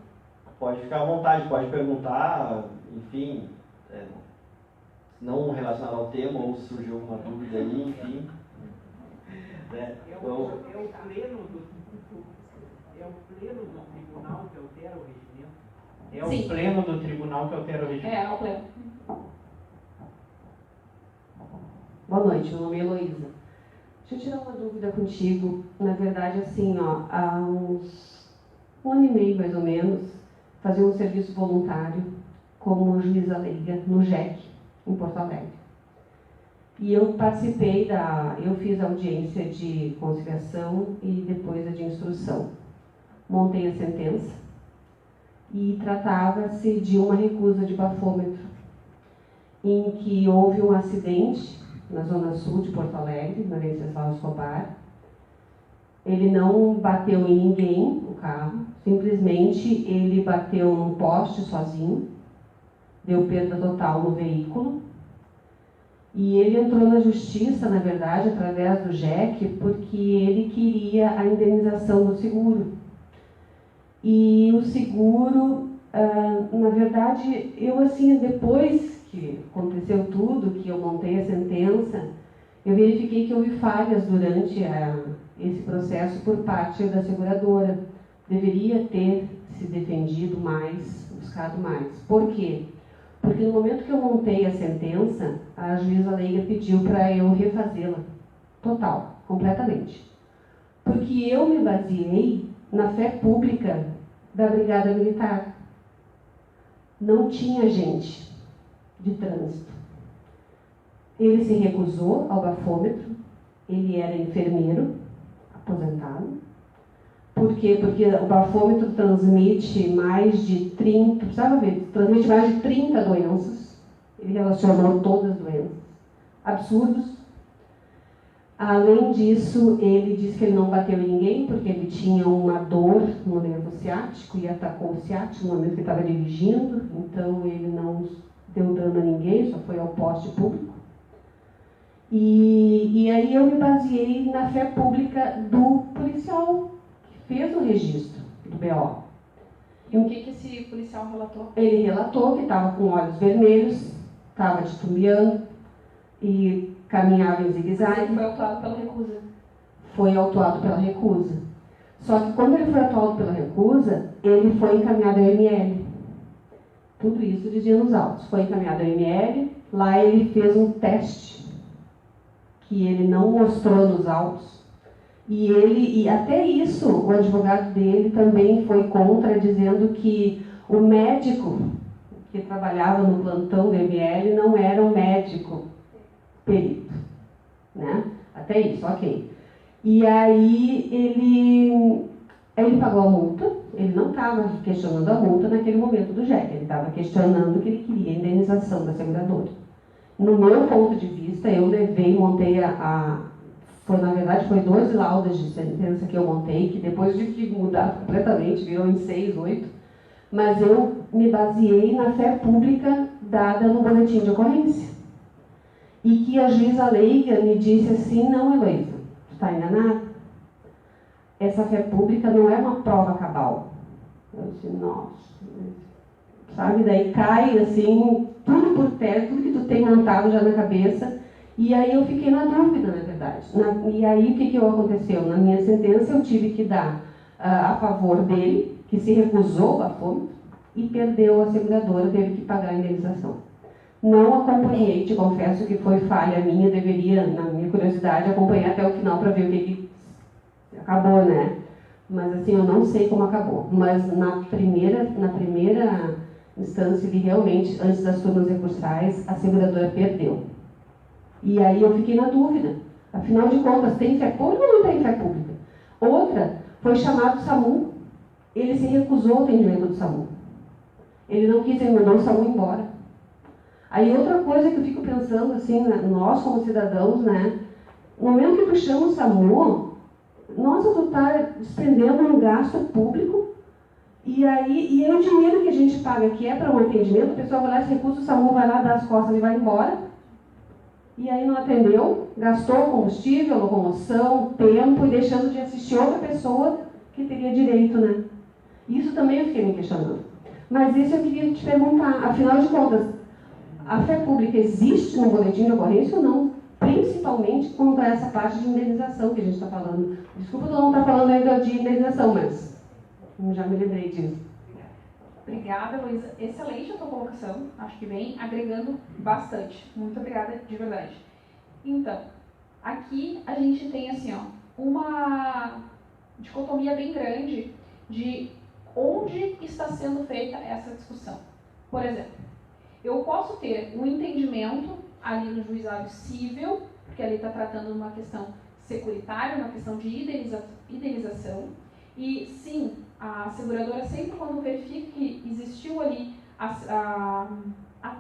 Pode ficar à vontade, pode perguntar, enfim, não relacionado ao tema, ou se surgiu alguma dúvida aí, enfim. É o pleno do tribunal que altera o regimento? É Sim. o pleno do tribunal que altera o regimento? É o pleno. Boa noite, meu nome é Heloísa. Deixa eu tirar uma dúvida contigo. Na verdade, assim, ó, há uns 1 ano e meio, mais ou menos, fazia um serviço voluntário como juíza leiga no JEC, em Porto Alegre. E eu participei eu fiz a audiência de conciliação e depois a de instrução. Montei a sentença e tratava-se de uma recusa de bafômetro, em que houve um acidente na zona sul de Porto Alegre, na Venceslau Escobar. Ele não bateu em ninguém, o carro, simplesmente ele bateu num poste sozinho, deu perda total no veículo, e ele entrou na justiça, na verdade, através do JEC, porque ele queria a indenização do seguro. E o seguro, na verdade, eu assim, depois que aconteceu tudo, que eu montei a sentença, eu verifiquei que houve falhas durante esse processo por parte da seguradora. Deveria ter se defendido mais, buscado mais. Por quê? Porque no momento que eu montei a sentença, a juíza leiga pediu para eu refazê-la, total, completamente. Porque eu me baseei na fé pública da Brigada Militar. Não tinha gente de trânsito. Ele se recusou ao bafômetro, ele era enfermeiro, aposentado. Por quê? Porque o bafômetro transmite mais de 30, precisava ver, transmite mais de 30 doenças. Ele relacionou todas as doenças. Absurdos. Além disso, ele disse que ele não bateu em ninguém, porque ele tinha uma dor no nervo ciático e atacou o ciático no momento que ele estava dirigindo, então ele não deu dano a ninguém, só foi ao poste público. E aí eu me baseei na fé pública do policial que fez o registro do BO. E o que esse policial relatou? Ele relatou que estava com olhos vermelhos, estava titubeando e caminhava em zigue-zague. Foi autuado pela recusa. Foi autuado pela recusa. Só que quando ele foi autuado pela recusa, ele foi encaminhado ao ML. Tudo isso dizia nos autos. Foi encaminhado ao ML, lá ele fez um teste que ele não mostrou nos autos. E até isso, o advogado dele também foi contra, dizendo que o médico que trabalhava no plantão do ML não era um médico perito, né? Até isso, ok. E aí ele pagou a multa, ele não estava questionando a multa naquele momento do JEC, ele estava questionando que ele queria a indenização da seguradora. No meu ponto de vista, eu montei na verdade, foi 12 laudas de sentença que eu montei, que depois tive que mudar completamente, virou em 6, 8, mas eu me baseei na fé pública dada no boletim de ocorrência. E que a juíza leiga me disse assim, não, Heloísa, tu está enganada? Essa fé pública não é uma prova cabal. Eu disse, nossa, sabe? Daí cai, assim, tudo por terra, tudo que tu tem montado já na cabeça. E aí eu fiquei na dúvida, na verdade. E aí o que aconteceu? Na minha sentença eu tive que dar a favor dele, que se recusou a fonte, e perdeu a seguradora, teve que pagar a indenização. Não acompanhei, te confesso que foi falha minha, deveria, na minha curiosidade, acompanhar até o final para ver o que acabou, né? Mas assim, eu não sei como acabou. Mas na primeira instância, ele realmente, antes das turmas recursais, a seguradora perdeu. E aí eu fiquei na dúvida. Afinal de contas, tem fé pública ou não tem fé pública? Outra, foi chamado o SAMU. Ele se recusou ao atendimento do SAMU. Ele não quis, ele mandou o SAMU embora. Aí outra coisa que eu fico pensando, assim, nós como cidadãos, né? No momento que tu chama o SAMU, nossa, tu tá despendendo um gasto público, e aí o dinheiro que a gente paga, que é para um atendimento, o pessoal vai lá, se recusa, o SAMU vai lá, dá as costas e vai embora. E aí não atendeu, gastou combustível, locomoção, tempo, e deixando de assistir outra pessoa que teria direito, né? Isso também eu fiquei me questionando. Mas isso eu queria te perguntar, afinal de contas, a fé pública existe no boletim de ocorrência ou não? Principalmente quanto a essa parte de indenização que a gente está falando. Desculpa, eu não estou falando ainda de indenização, mas já me lembrei disso. Obrigada, Luísa. Excelente a tua colocação. Acho que vem agregando bastante. Muito obrigada, de verdade. Então, aqui a gente tem assim, ó, uma dicotomia bem grande de onde está sendo feita essa discussão. Por exemplo, eu posso ter um entendimento ali no juizado civil, porque ali está tratando uma questão securitária, uma questão de indenização, e sim, a seguradora sempre quando verifica que existiu ali a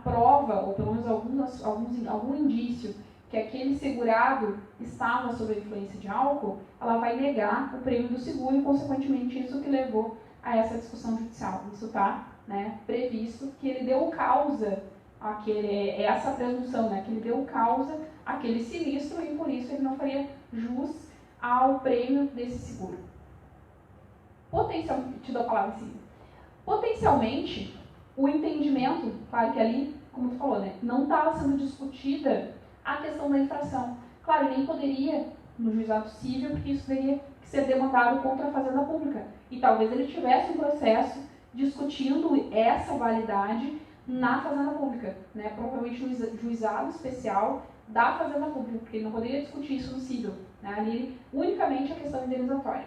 prova, ou pelo menos algum indício, que aquele segurado estava sob a influência de álcool, ela vai negar o prêmio do seguro e, consequentemente, isso que levou a essa discussão judicial. Isso está, né, previsto, que ele deu causa essa presunção, né, que ele deu causa àquele sinistro e, por isso, ele não faria jus ao prêmio desse seguro. Te dou a palavra em seguida. Potencialmente, o entendimento, claro que ali, como tu falou, né, não estava sendo discutida a questão da infração. Claro, nem poderia no juizado civil, porque isso teria que ser demandado contra a Fazenda Pública. E talvez ele tivesse um processo discutindo essa validade na Fazenda Pública, né, provavelmente no juizado especial da Fazenda Pública, porque ele não poderia discutir isso no civil, né, ali unicamente a questão indenizatória.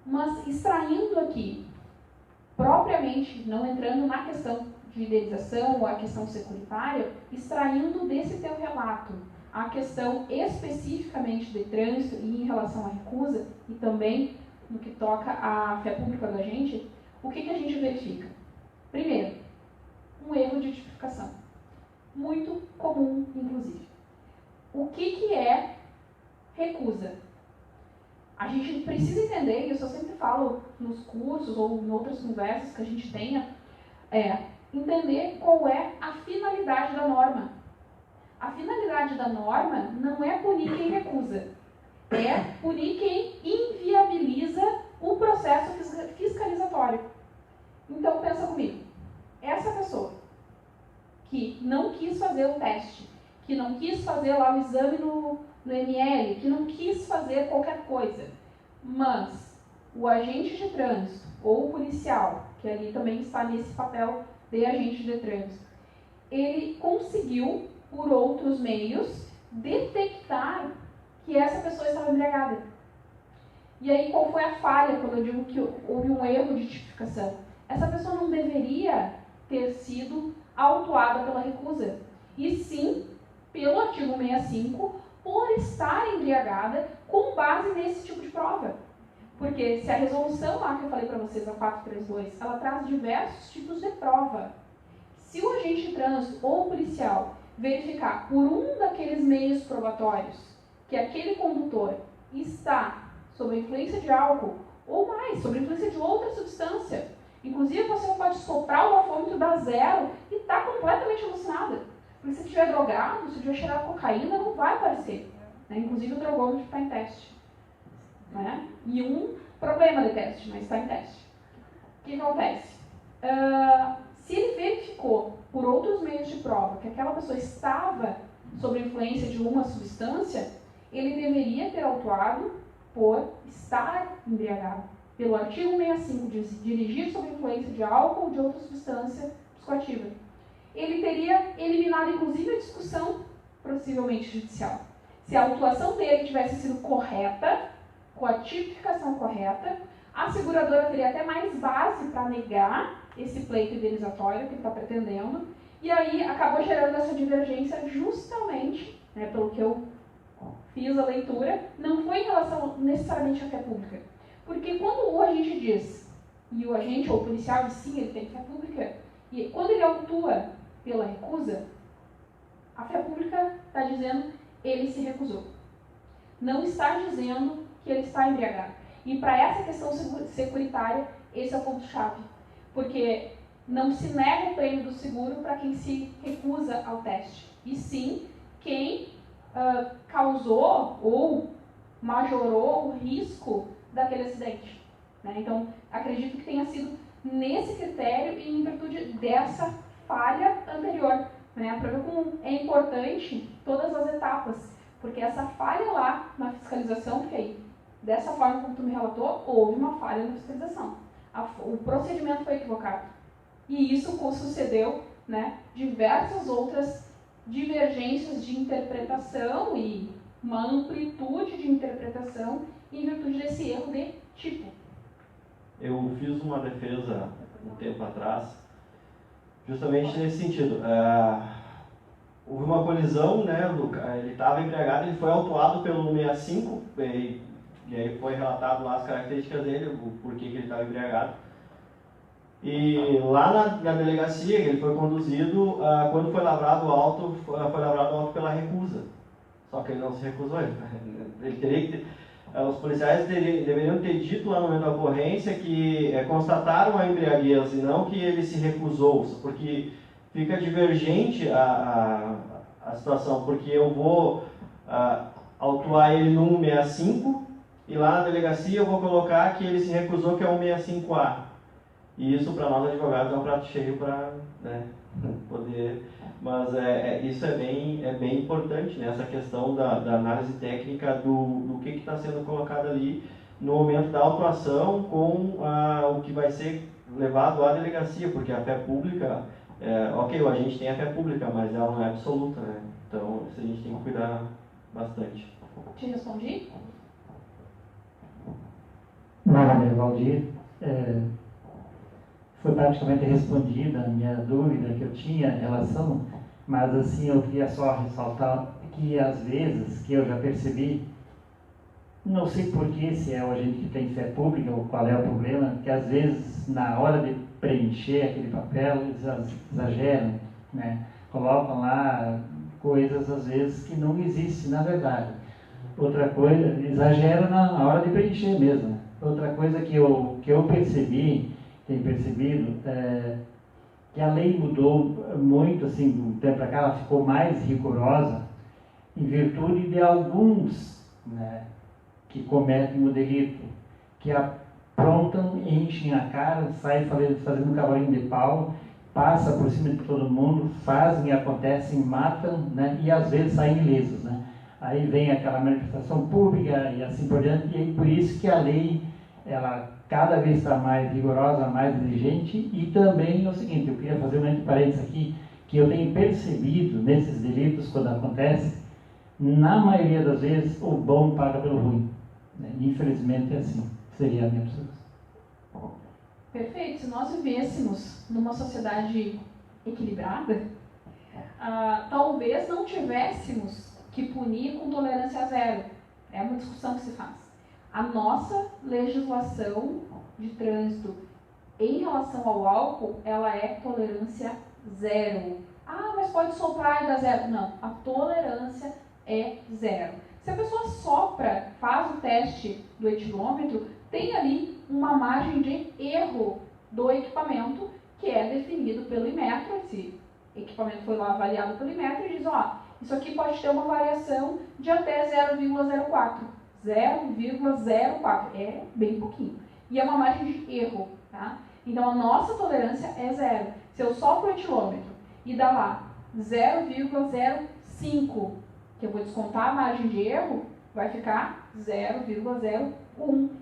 Mas extraindo aqui, propriamente, não entrando na questão de indenização ou a questão securitária, extraindo desse teu relato a questão especificamente de trânsito e em relação à recusa, e também no que toca à fé pública da gente, o que a gente verifica? Primeiro, um erro de tipificação. Muito comum, inclusive. O que é recusa? A gente precisa entender, e isso eu sempre falo nos cursos ou em outras conversas que a gente tenha, entender qual é a finalidade da norma. A finalidade da norma não é punir quem recusa, é punir quem inviabiliza o processo fiscalizatório. Então, pensa comigo. Essa pessoa que não quis fazer o teste, que não quis fazer lá o exame no ML, que não quis fazer qualquer coisa, mas o agente de trânsito ou o policial, que ali também está nesse papel de agente de trânsito, ele conseguiu, por outros meios, detectar que essa pessoa estava embriagada. E aí, qual foi a falha quando eu digo que houve um erro de tipificação? Essa pessoa não deveria ter sido autuada pela recusa, e sim pelo artigo 65, por estar embriagada com base nesse tipo de prova. Porque se a resolução lá que eu falei para vocês, a 432, ela traz diversos tipos de prova. Se o agente de trânsito ou o policial verificar por um daqueles meios probatórios que aquele condutor está sob a influência de álcool, ou mais, sob a influência de outra substância, inclusive você pode soprar o bafômetro, dar zero e está completamente alucinada. Porque se estiver drogado, se tiver cheirado cocaína, não vai aparecer. Né? Inclusive o drogômetro está em teste. Né? E um problema de teste, mas está em teste. O que acontece? Se ele verificou por outros meios de prova que aquela pessoa estava sob a influência de uma substância, ele deveria ter autuado por estar embriagado. Pelo artigo 65, de dirigir sob influência de álcool ou de outra substância psicoativa. Ele teria eliminado, inclusive, a discussão, possivelmente judicial. Se a autuação dele tivesse sido correta, com a tipificação correta, a seguradora teria até mais base para negar esse pleito indenizatório que ele está pretendendo, e aí acabou gerando essa divergência justamente, né, pelo que eu fiz a leitura, não foi em relação necessariamente à fé pública. Porque quando o agente diz, e o agente ou o policial diz sim, ele tem fé pública, e quando ele autua pela recusa, a fé pública está dizendo ele se recusou. Não está dizendo que ele está embriagado. E para essa questão securitária, esse é o ponto-chave. Porque não se nega o prêmio do seguro para quem se recusa ao teste. E sim, quem causou ou majorou o risco daquele acidente. Né? Então, acredito que tenha sido nesse critério e em virtude dessa falha anterior. Né? Para ver como é importante todas as etapas. Porque essa falha lá na fiscalização, porque aí, dessa forma como tu me relatou, houve uma falha na fiscalização. O procedimento foi equivocado. E isso sucedeu, né, diversas outras divergências de interpretação e uma amplitude de interpretação em virtude desse erro de tipo. Eu fiz uma defesa um tempo atrás, justamente nesse sentido. Houve uma colisão, né, ele estava embriagado, ele foi autuado pelo 65, e aí foi relatado lá as características dele, o porquê que ele estava embriagado. E lá na delegacia, ele foi conduzido, quando foi lavrado o auto, foi lavrado o auto pela recusa. Só que ele não se recusou. Ele teria que os policiais deveriam ter dito lá no momento da ocorrência que constataram a embriaguez e não que ele se recusou, porque fica divergente a situação, porque eu vou autuar ele no 165 e lá na delegacia eu vou colocar que ele se recusou, que é o 165A. E isso para nós advogados é um prato cheio para, né, poder... Mas isso é bem importante, né, essa questão da análise técnica do que está sendo colocado ali no momento da autuação com o que vai ser levado à delegacia, porque a fé pública, ok, a gente tem a fé pública, mas ela não é absoluta, né? Então isso a gente tem que cuidar bastante. Te respondi? Maravilha, Valdir. Foi praticamente respondida a minha dúvida que eu tinha em relação, mas assim eu queria só ressaltar que às vezes, que eu já percebi, não sei porquê, se é o agente que tem fé pública ou qual é o problema, que às vezes na hora de preencher aquele papel eles exageram, né? Colocam lá coisas às vezes que não existem na verdade. Outra coisa, exageram na hora de preencher mesmo. Outra coisa que eu tenho percebido, que a lei mudou muito, assim, do tempo para cá, ela ficou mais rigorosa em virtude de alguns, né, que cometem o delito, que aprontam, enchem a cara, saem fazendo cavalinho de pau, passa por cima de todo mundo, fazem, acontecem, matam, né, e às vezes saem ilesos, né. Aí vem aquela manifestação pública e assim por diante, e é por isso que a lei, ela cada vez está mais rigorosa, mais exigente. E também é o seguinte, eu queria fazer um entre parênteses aqui, que eu tenho percebido nesses delitos, quando acontece, na maioria das vezes, o bom paga pelo ruim. Infelizmente é assim, seria a minha observação. Perfeito. Se nós vivêssemos numa sociedade equilibrada, talvez não tivéssemos que punir com tolerância zero. É uma discussão que se faz. A nossa legislação de trânsito em relação ao álcool, ela é tolerância zero. Ah, mas pode soprar e dar zero. Não, a tolerância é zero. Se a pessoa sopra, faz o teste do etilômetro, tem ali uma margem de erro do equipamento que é definido pelo Inmetro. Esse equipamento foi lá avaliado pelo Inmetro e diz, ó, isso aqui pode ter uma variação de até 0,04. 0,04. É bem pouquinho. E é uma margem de erro, tá? Então a nossa tolerância é zero. Se eu sopro o etilômetro e dá lá 0,05, que eu vou descontar a margem de erro, vai ficar 0,01.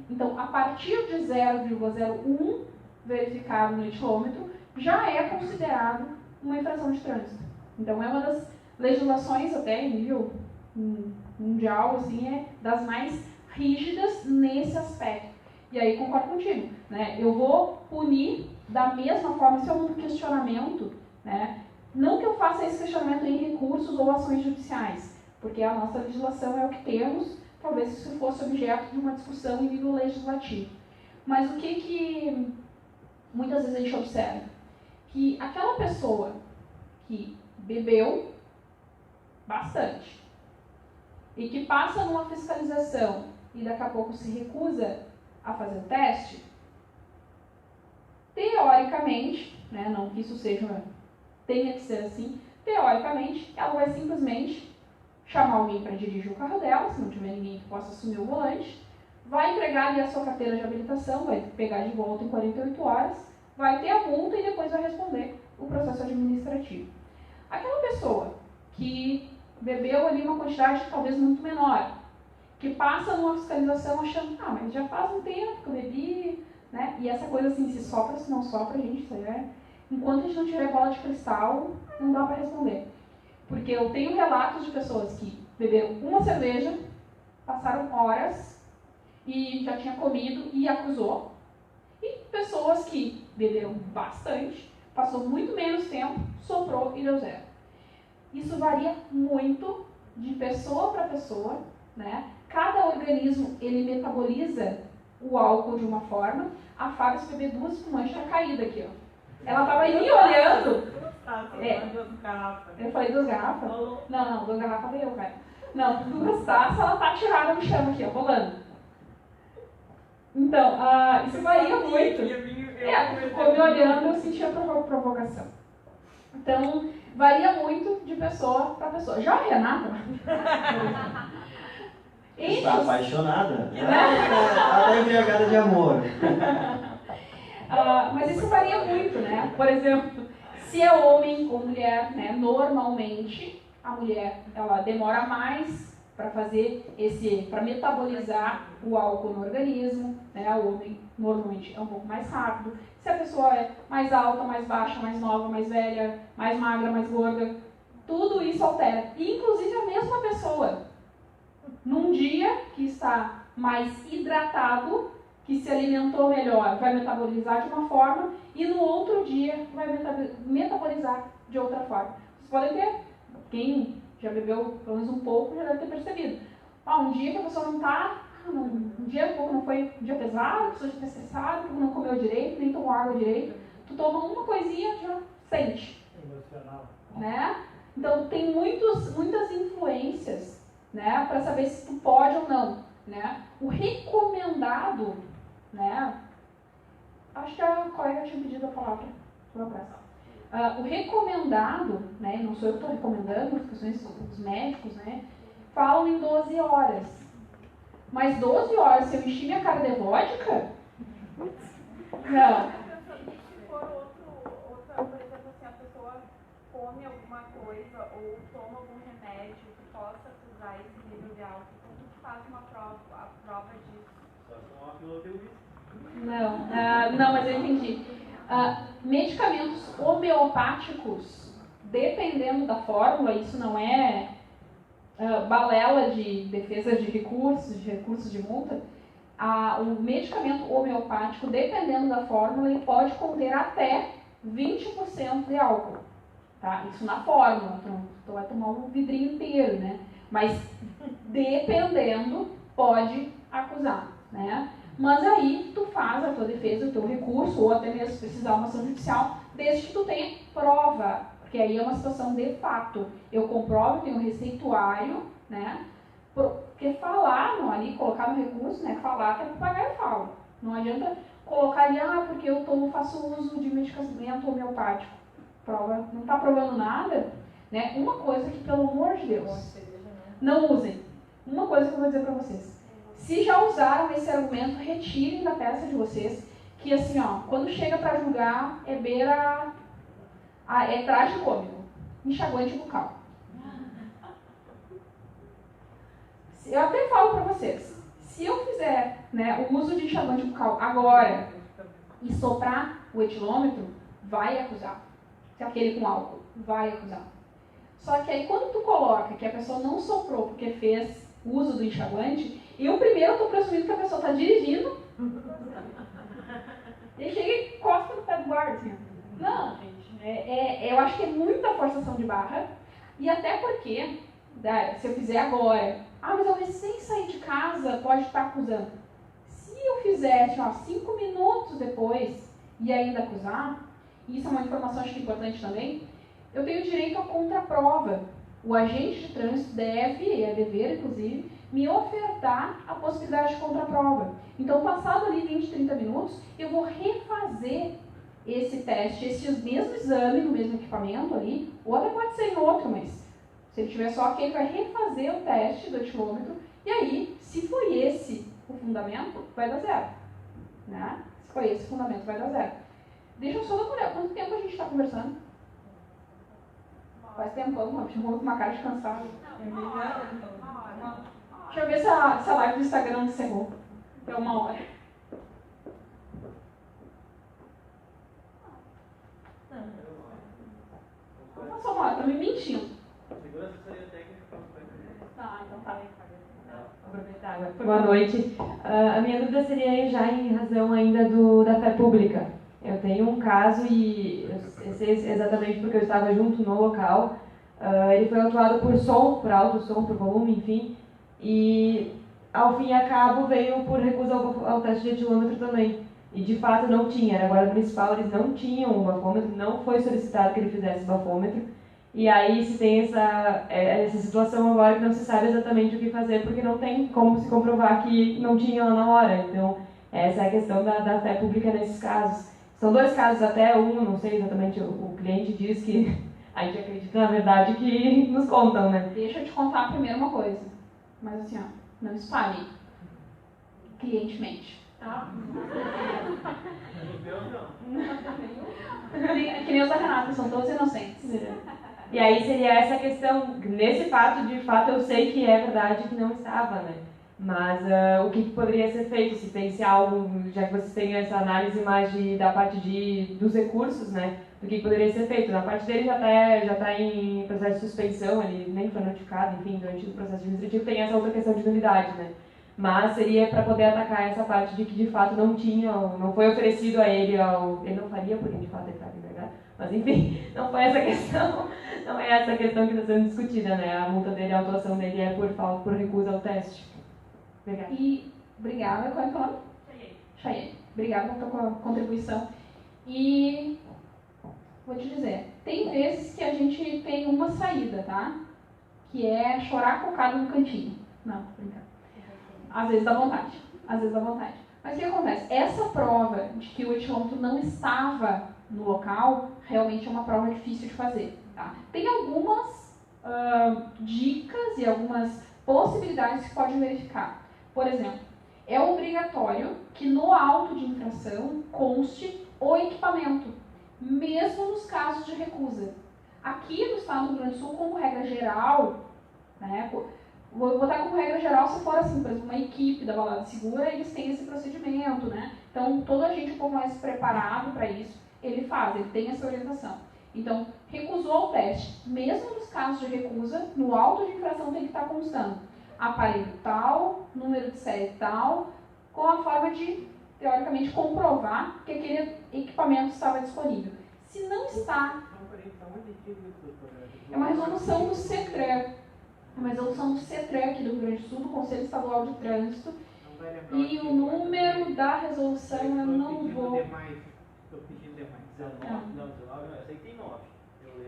Então, a partir de 0,01 verificado no etilômetro, já é considerado uma infração de trânsito. Então, é uma das legislações, até em nível mundial, assim, é das mais rígidas nesse aspecto. E aí, concordo contigo, né? Eu vou punir da mesma forma, isso é um questionamento, né? Não que eu faça esse questionamento em recursos ou ações judiciais, porque a nossa legislação é o que temos, talvez isso fosse objeto de uma discussão em nível legislativo. Mas o que muitas vezes a gente observa? Que aquela pessoa que bebeu bastante e que passa numa fiscalização e daqui a pouco se recusa a fazer o teste, teoricamente, né, não que isso tenha que ser assim, teoricamente, ela vai simplesmente chamar alguém para dirigir o carro dela, se não tiver ninguém que possa assumir o volante, vai entregar ali a sua carteira de habilitação, vai pegar de volta em 48 horas, vai ter a multa e depois vai responder o processo administrativo. Aquela pessoa que bebeu ali uma quantidade talvez muito menor, que passa numa fiscalização achando, mas já faz um tempo que eu bebi, né? E essa coisa assim, se sopra, se não sopra, gente, isso aí é... Enquanto a gente não tiver bola de cristal, não dá para responder. Porque eu tenho relatos de pessoas que beberam uma cerveja, passaram horas e já tinha comido e acusou. E pessoas que beberam bastante, passou muito menos tempo, soprou e deu zero. Isso varia muito de pessoa para pessoa, né? Cada organismo, ele metaboliza o álcool de uma forma. A Fábio, se beber 2 espumantes, tinha caído aqui, ó. Ela estava aí me olhando. Eu falei 2 garrafas? Não, 2 garrafas veio, cara. Não, 2 taças, ela tá tirada no chão aqui, ó, rolando. Então, isso varia muito. Ficou me olhando, eu senti a provocação. Então, varia muito de pessoa para pessoa. Já a Renata? Está apaixonada? Ela é embriagada de amor. Mas isso varia muito, né? Por exemplo, se é homem ou mulher, né? Normalmente a mulher ela demora mais para fazer para metabolizar o álcool no organismo, né? O homem normalmente é um pouco mais rápido. Se a pessoa é mais alta, mais baixa, mais nova, mais velha, mais magra, mais gorda, tudo isso altera. E, inclusive a mesma pessoa, num dia que está mais hidratado, que se alimentou melhor, vai metabolizar de uma forma, e no outro dia vai metabolizar de outra forma. Vocês podem ter, quem já bebeu pelo menos um pouco já deve ter percebido. Um dia que a pessoa não está, um dia não foi um dia pesado, a pessoa já está estressada, não comeu direito, nem tomou água direito, tu toma uma coisinha já sente. Emocional. Né? Então tem muitas influências, né, para saber se tu pode ou não, né? O recomendado, né? Acho que a colega tinha pedido a palavra. O recomendado, né? Não sou eu que estou recomendando, as questões dos médicos, né? Falam em 12 horas. Mas 12 horas, se eu enchi minha cara de vodka? Não. Se for outra, por exemplo, assim, a pessoa come alguma coisa ou toma algum remédio que possa usar esse nível de álcool, então tu faz a prova disso. Só com uma piloteúria. Não, mas eu entendi. Medicamentos homeopáticos, dependendo da fórmula, isso não é balela de defesa de recursos de multa, o medicamento homeopático, dependendo da fórmula, ele pode conter até 20% de álcool. Tá? Isso na fórmula, então tu vai tomar um vidrinho inteiro, né? Mas dependendo, pode acusar, né? Mas aí tu faz a tua defesa, o teu recurso, ou até mesmo precisar uma ação judicial, desde que tu tenha prova, porque aí é uma situação de fato. Eu comprovo, tenho um receituário, né? Porque falar, não, ali, colocar no recurso, né? Falar que é papagaio fala. Não adianta colocar ali, porque eu faço uso de medicamento homeopático. Prova, não está provando nada, né? Uma coisa que, pelo amor de Deus, não usem. Uma coisa que eu vou dizer para vocês. Se já usaram esse argumento, retirem da peça de vocês, que assim, quando chega para julgar, é beira, é tragicômico, enxaguante bucal. Eu até falo para vocês, se eu fizer, né, o uso de enxaguante bucal agora e soprar o etilômetro, vai acusar. Se aquele com álcool, vai acusar. Só que aí quando tu coloca que a pessoa não soprou porque fez uso do enxaguante, eu primeiro estou presumindo que a pessoa está dirigindo e chega e encosta no pé do guarda. Assim. Não, gente, eu acho que é muita forçação de barra, e até porque, se eu fizer agora, mas eu recém saí de casa, pode estar acusando. Se eu fizesse 5 minutos depois e ainda acusar, e isso é uma informação acho que importante também, eu tenho direito à contraprova. O agente de trânsito deve, é dever inclusive, me ofertar a possibilidade de contraprova. Então, passado ali 20, 30 minutos, eu vou refazer esse teste, esse mesmo exame no mesmo equipamento ali, ou até pode ser em outro, mas se ele tiver só aqui, ele vai refazer o teste do etilômetro, e aí, se foi esse o fundamento, vai dar zero. Né? Se foi esse o fundamento, vai dar zero. Deixa eu só dar uma olhada. Quanto tempo a gente está conversando? Faz tempo, não, chamou com uma cara de cansado. Deixa eu ver se a live do Instagram encerrou. Deu 1 hora. Não passou 1 hora, tá me mentindo. Tá, então tá bem. Boa noite. A minha dúvida seria já em razão ainda da fé pública. Eu tenho um caso e eu sei exatamente porque eu estava junto no local. Ele foi autuado por som, por alto som, por volume, enfim. E ao fim e a cabo veio por recusa ao teste de etilômetro também. E de fato não tinha, era guarda municipal, eles não tinham um bafômetro, não foi solicitado que ele fizesse bafômetro. E aí se tem essa situação agora que não se sabe exatamente o que fazer, porque não tem como se comprovar que não tinha lá na hora. Então, essa é a questão da fé pública nesses casos. São 2 casos até, não sei exatamente, o cliente diz que a gente acredita na verdade que nos contam, né? Deixa eu te contar primeiro uma coisa, mas assim, não espalhe. Cliente mente. Tá? Que nem os da Renata, são todos inocentes. E aí seria essa questão, nesse fato, de fato eu sei que é verdade que não estava, né? Mas o que poderia ser feito, se tem algo, já que vocês têm essa análise mais da parte dos recursos, né? Do que poderia ser feito. Na parte dele já está em processo de suspensão, ele nem foi notificado, enfim, durante o processo administrativo tem essa outra questão de nulidade, né? Mas seria para poder atacar essa parte de que de fato não foi oferecido a ele, ele não faria, porque de fato ele estava envergado, mas enfim, não foi essa questão, não é essa questão que está sendo discutida, né? A multa dele, a autuação dele é por recusa ao teste. Obrigada. Obrigada, qual é o nome? Chayenne. Obrigada pela tua contribuição. E vou te dizer, tem vezes que a gente tem uma saída, tá? Que é chorar cocado no cantinho. Não, brincadeira. Às vezes dá vontade. Mas o que acontece? Essa prova de que o etilômetro não estava no local, realmente é uma prova difícil de fazer. Tá? Tem algumas dicas e algumas possibilidades que pode verificar. Por exemplo, é obrigatório que no auto de infração conste o equipamento, mesmo nos casos de recusa. Aqui no estado do Rio Grande do Sul, como regra geral, né, vou botar como regra geral se for assim, por exemplo, uma equipe da balada segura, eles têm esse procedimento, né? Então, todo agente um pouco mais preparado para isso, ele tem essa orientação. Então, recusou o teste. Mesmo nos casos de recusa, no auto de infração tem que estar constando aparelho tal, número de série tal, com a forma de, teoricamente, comprovar que aquele equipamento estava disponível. Se não está... É uma resolução do CETRAN. É uma resolução do CETRAN aqui do Rio Grande do Sul, do Conselho Estadual de Trânsito. E o número da resolução eu não vou... Estou pedindo demais. 19, não, eu sei que tem 9.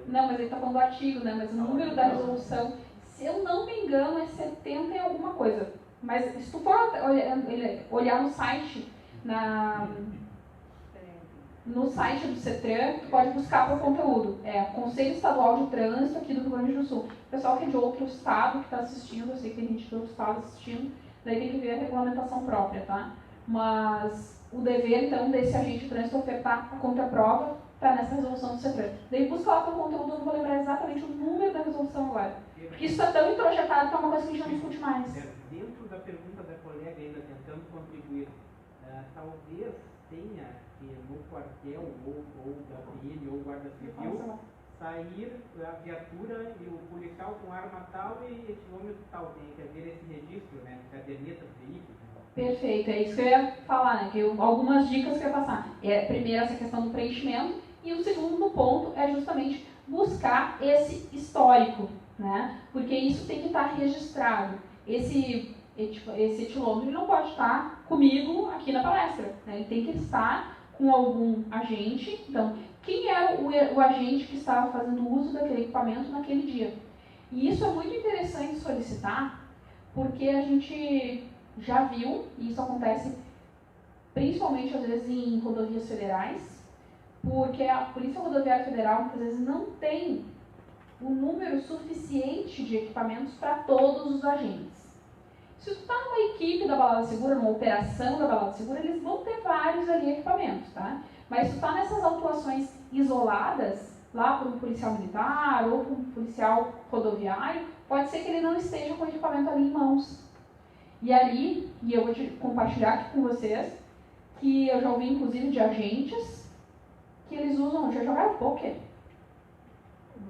Não, mas ele está falando do artigo, né? Mas o número da resolução, se eu não me engano, é 70 e alguma coisa. Mas se tu for olhar no site, no site do CETRAN, tu pode buscar por conteúdo. É Conselho Estadual de Trânsito aqui do Rio Grande do Sul. O pessoal que é de outro estado que está assistindo, eu sei que tem gente de outro estado assistindo, daí tem que ver a regulamentação própria, tá? Mas o dever, então, desse agente de trânsito ofertar a contraprova está nessa resolução do CETRAN. Daí busca lá pelo conteúdo, eu não vou lembrar exatamente o número da resolução agora. Porque isso está tão introjetado que é uma coisa que a gente não discute mais. Dentro da pergunta da colega, ainda tentando contribuir, talvez tenha que no quartel ou da PM ou guarda civil sair a viatura e o policial com arma tal e quilômetro tal. Tem que haver esse registro, né? Caderneta do veículo. Perfeito, é isso que eu ia falar, né? Que algumas dicas que eu ia passar. Primeiro, essa questão do preenchimento, e o segundo ponto é justamente buscar esse histórico, né? Porque isso tem que estar registrado. Esse etilômetro não pode estar comigo aqui na palestra, né? Ele tem que estar com algum agente. Então, quem era o agente que estava fazendo uso daquele equipamento naquele dia? E isso é muito interessante solicitar, porque a gente já viu, e isso acontece principalmente às vezes em rodovias federais, porque a Polícia Rodoviária Federal muitas vezes não tem o número suficiente de equipamentos para todos os agentes. Se tu está numa equipe da Balada Segura, numa operação da Balada Segura, eles vão ter vários ali equipamentos, tá? Mas se tu está nessas autuações isoladas, lá por um policial militar ou por um policial rodoviário, pode ser que ele não esteja com o equipamento ali em mãos. E ali, e eu vou compartilhar aqui com vocês, que eu já ouvi inclusive de agentes que eles usam, já jogaram poker.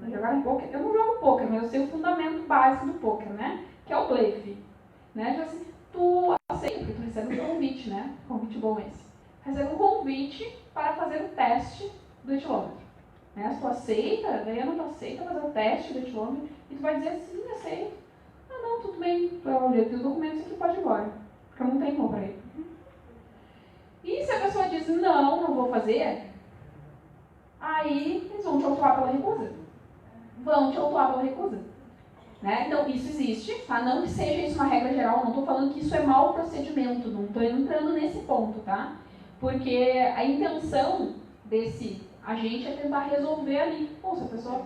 Eu não jogo poker, mas eu sei o fundamento básico do poker, né? Que é o blefe. Né? Então, assim, tu aceita, porque tu recebe um convite, né? Convite bom esse. Recebe um convite para fazer o teste do etilômetro. Né? Se tu aceita, daí eu não tu aceita fazer o teste do etilômetro, e tu vai dizer sim, aceito. Ah, não, tudo bem, eu tenho os documentos aqui, pode ir embora. Porque eu não tenho como para ir. E se a pessoa diz, não vou fazer, aí eles vão te autuar pela recusa. Né? Então, isso existe, tá? Não que seja isso uma regra geral, não estou falando que isso é mau procedimento, não estou entrando nesse ponto, tá? Porque a intenção desse agente é tentar resolver ali. Pô, se a pessoa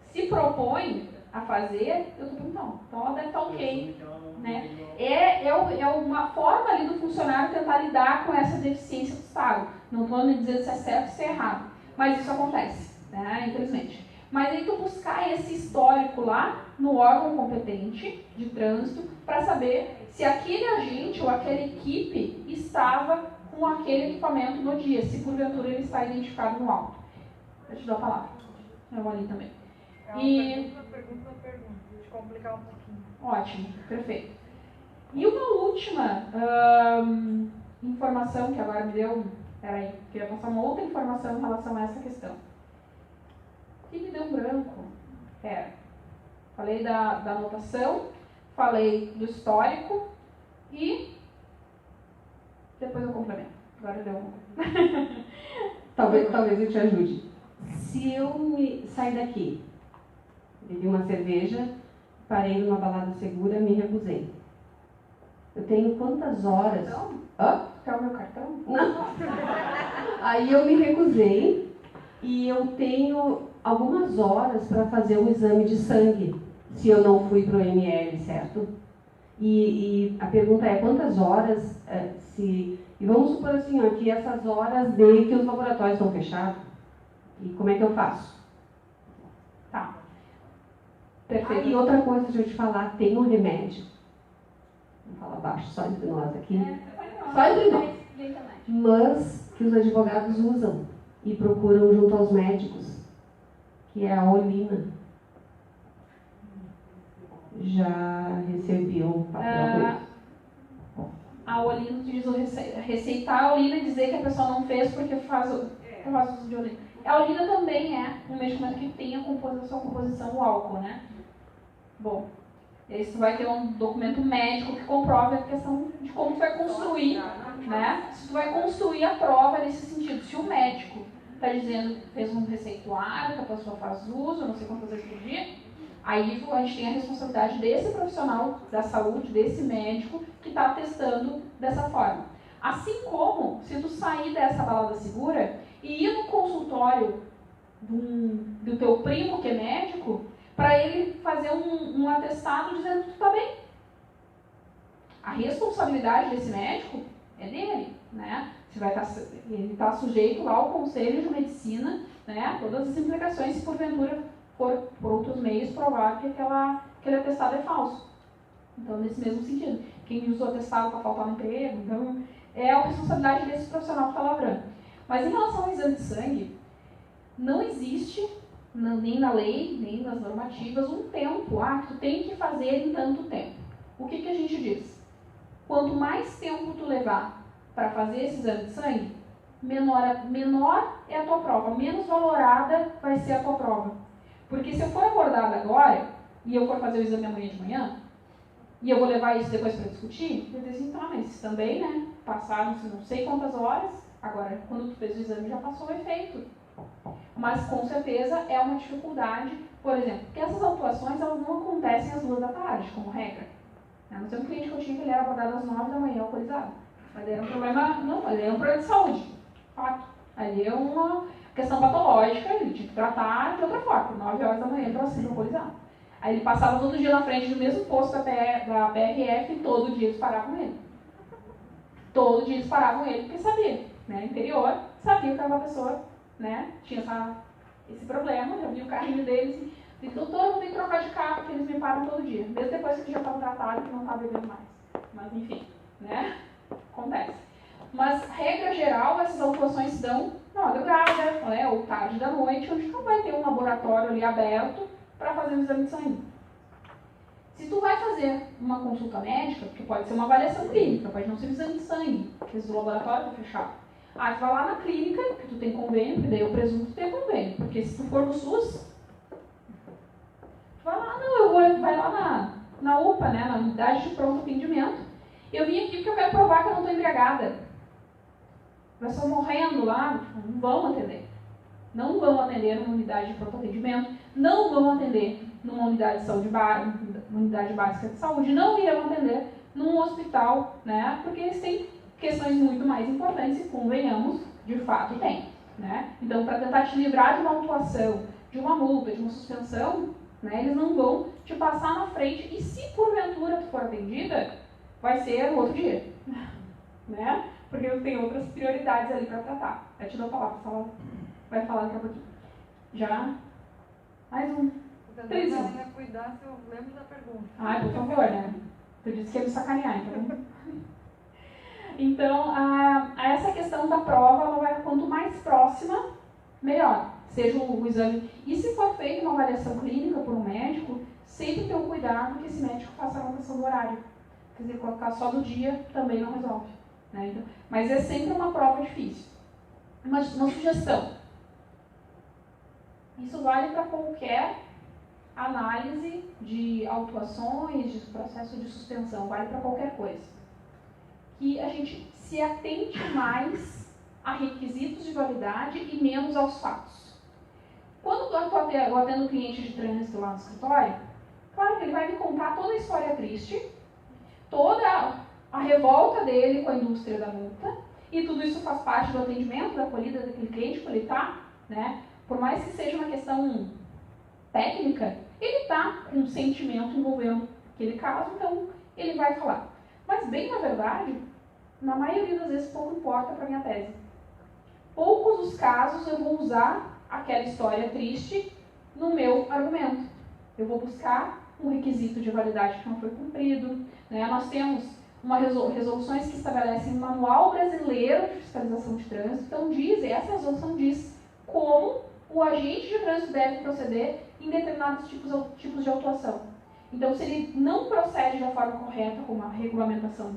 se propõe a fazer, eu estou perguntando, então ela deve estar ok. Né? É uma forma ali do funcionário tentar lidar com essa deficiência do Estado. Não estou dizendo se é certo ou se é errado, mas isso acontece, né? Infelizmente. Mas aí tu buscar esse histórico lá no órgão competente de trânsito para saber se aquele agente ou aquela equipe estava com aquele equipamento no dia, se porventura ele está identificado no auto. Deixa eu te dar a palavra. Eu vou ali também. Pergunta, de complicar um pouquinho. Ótimo, perfeito. E uma última informação que agora me deu, peraí, queria passar uma outra informação em relação a essa questão. Que me deu um branco. Falei da anotação, falei do histórico e depois eu complemento. Agora deu um. Talvez eu te ajude. Se eu sair daqui, bebi uma cerveja, parei numa balada segura, me recusei. Eu tenho quantas horas? Quer o meu cartão? Não. Aí eu me recusei e eu tenho algumas horas para fazer um exame de sangue, se eu não fui para o ML, certo? E a pergunta é quantas horas, e vamos supor assim, ó, que essas horas de que os laboratórios estão fechados, e como é que eu faço? Tá. Perfeito. E outra coisa, deixa eu te falar, tem um remédio, vou falar baixo, só entre nós aqui, só entre nós, mas que os advogados usam e procuram junto aos médicos, que é a Olina. Já recebi um papel com isso. A Olina, tu diz receitar a Olina e dizer que a pessoa não fez porque faz uso de Olina. A Olina também é um medicamento que tem a sua composição o álcool, né? Bom, aí tu vai ter um documento médico que comprove a questão de como tu vai construir, né? Se tu vai construir a prova nesse sentido. Se o médico está dizendo que fez um receituário, que a pessoa faz uso, não sei quantas vezes por dia, aí a gente tem a responsabilidade desse profissional da saúde, desse médico, que está testando dessa forma. Assim como, se tu sair dessa balada segura e ir no consultório do teu primo, que é médico, para ele fazer um atestado dizendo que tu está bem. A responsabilidade desse médico é dele, né? Ele está sujeito lá ao Conselho de Medicina, né? Todas as implicações, se porventura por outros meios provar que aquele atestado é falso. Então, nesse mesmo sentido, quem usou atestado para faltar no emprego, então, é a responsabilidade desse profissional que está lavrando. Mas em relação ao exame de sangue, não existe, nem na lei, nem nas normativas, um tempo, que tu tem que fazer em tanto tempo. O que a gente diz? Quanto mais tempo tu levar para fazer esse exame de sangue, menor é a tua prova, menos valorada vai ser a tua prova. Porque se eu for abordada agora, e eu for fazer o exame amanhã de manhã, e eu vou levar isso depois para discutir, eu vou dizer assim, tá, mas também, né, passaram-se não sei quantas horas, agora, quando tu fez o exame, já passou o efeito. Mas, com certeza, é uma dificuldade, por exemplo, porque essas autuações, elas não acontecem às 2 da tarde, como regra. Não tem um cliente que eu tinha que ele era abordado às 9 da manhã alcoolizado. Mas era um problema, não, ali é um problema de saúde, fato. Ali é uma questão patológica, ele tinha que tratar de outra forma. 9 horas da manhã ele estava sendo alcoolizado. Aí ele passava todo dia na frente do mesmo posto da PRF e todo dia eles paravam ele. Todo dia eles paravam ele porque sabia, né? Interior, sabia que aquela pessoa, né, tinha esse problema, já vi o carrinho deles e disse, doutor, eu vou ter que trocar de carro porque eles me param todo dia. Mesmo depois que ele já estava tratado e não estava bebendo mais. Mas enfim, né? Acontece. Mas, regra geral, essas autuações se dão na madrugada, né, ou tarde da noite, onde não vai ter um laboratório ali aberto para fazer um exame de sangue. Se tu vai fazer uma consulta médica, porque pode ser uma avaliação clínica, pode não ser um exame de sangue, porque o laboratório está fechado. Tu vai lá na clínica, que tu tem convênio, porque daí eu presumo que tu tem convênio, porque se tu for no SUS, tu vai lá, vai lá na UPA, né, na unidade de pronto atendimento. Eu vim aqui porque eu quero provar que eu não estou embriagada. Nós estamos morrendo lá, não vão atender. Não vão atender numa unidade de pronto atendimento, não vão atender numa unidade de saúde unidade básica de saúde, não irão atender num hospital, né? Porque eles têm questões muito mais importantes e, convenhamos, de fato tem, né? Então, para tentar te livrar de uma autuação, de uma multa, de uma suspensão, né, eles não vão te passar na frente e, se porventura tu for atendida, vai ser no outro dia, né? Porque tem outras prioridades ali para tratar. Eu te dou a palavra, Salva. Vai falar daqui a pouquinho. Já? Mais um. Três. Cuidar se eu lembro da pergunta. Ai, por favor, né? Tu disse que ia me sacanear, então. Então, essa questão da prova, ela vai, quanto mais próxima, melhor. Seja o exame. E se for feita uma avaliação clínica por um médico, sempre ter o cuidado que esse médico faça a anotação do horário. Quer dizer, colocar só do dia também não resolve. Né? Então, mas é sempre uma prova difícil. Uma sugestão. Isso vale para qualquer análise de autuações, de processo de suspensão, vale para qualquer coisa. Que a gente se atente mais a requisitos de validade e menos aos fatos. Quando eu atendo cliente de trânsito lá no escritório, claro que ele vai me contar toda a história triste, toda a revolta dele com a indústria da multa, e tudo isso faz parte do atendimento, da acolhida daquele cliente, para ele estar, né? Por mais que seja uma questão técnica, ele está com um sentimento envolvendo aquele caso, então ele vai falar. Mas, bem na verdade, na maioria das vezes pouco importa para a minha tese. Poucos os casos eu vou usar aquela história triste no meu argumento. Eu vou buscar um requisito de validade que não foi cumprido. Né? Nós temos resoluções que estabelecem um manual brasileiro de fiscalização de trânsito. Então, essa resolução diz como o o agente de trânsito deve proceder em determinados tipos de autuação. Então, se ele não procede da forma correta, como a regulamentação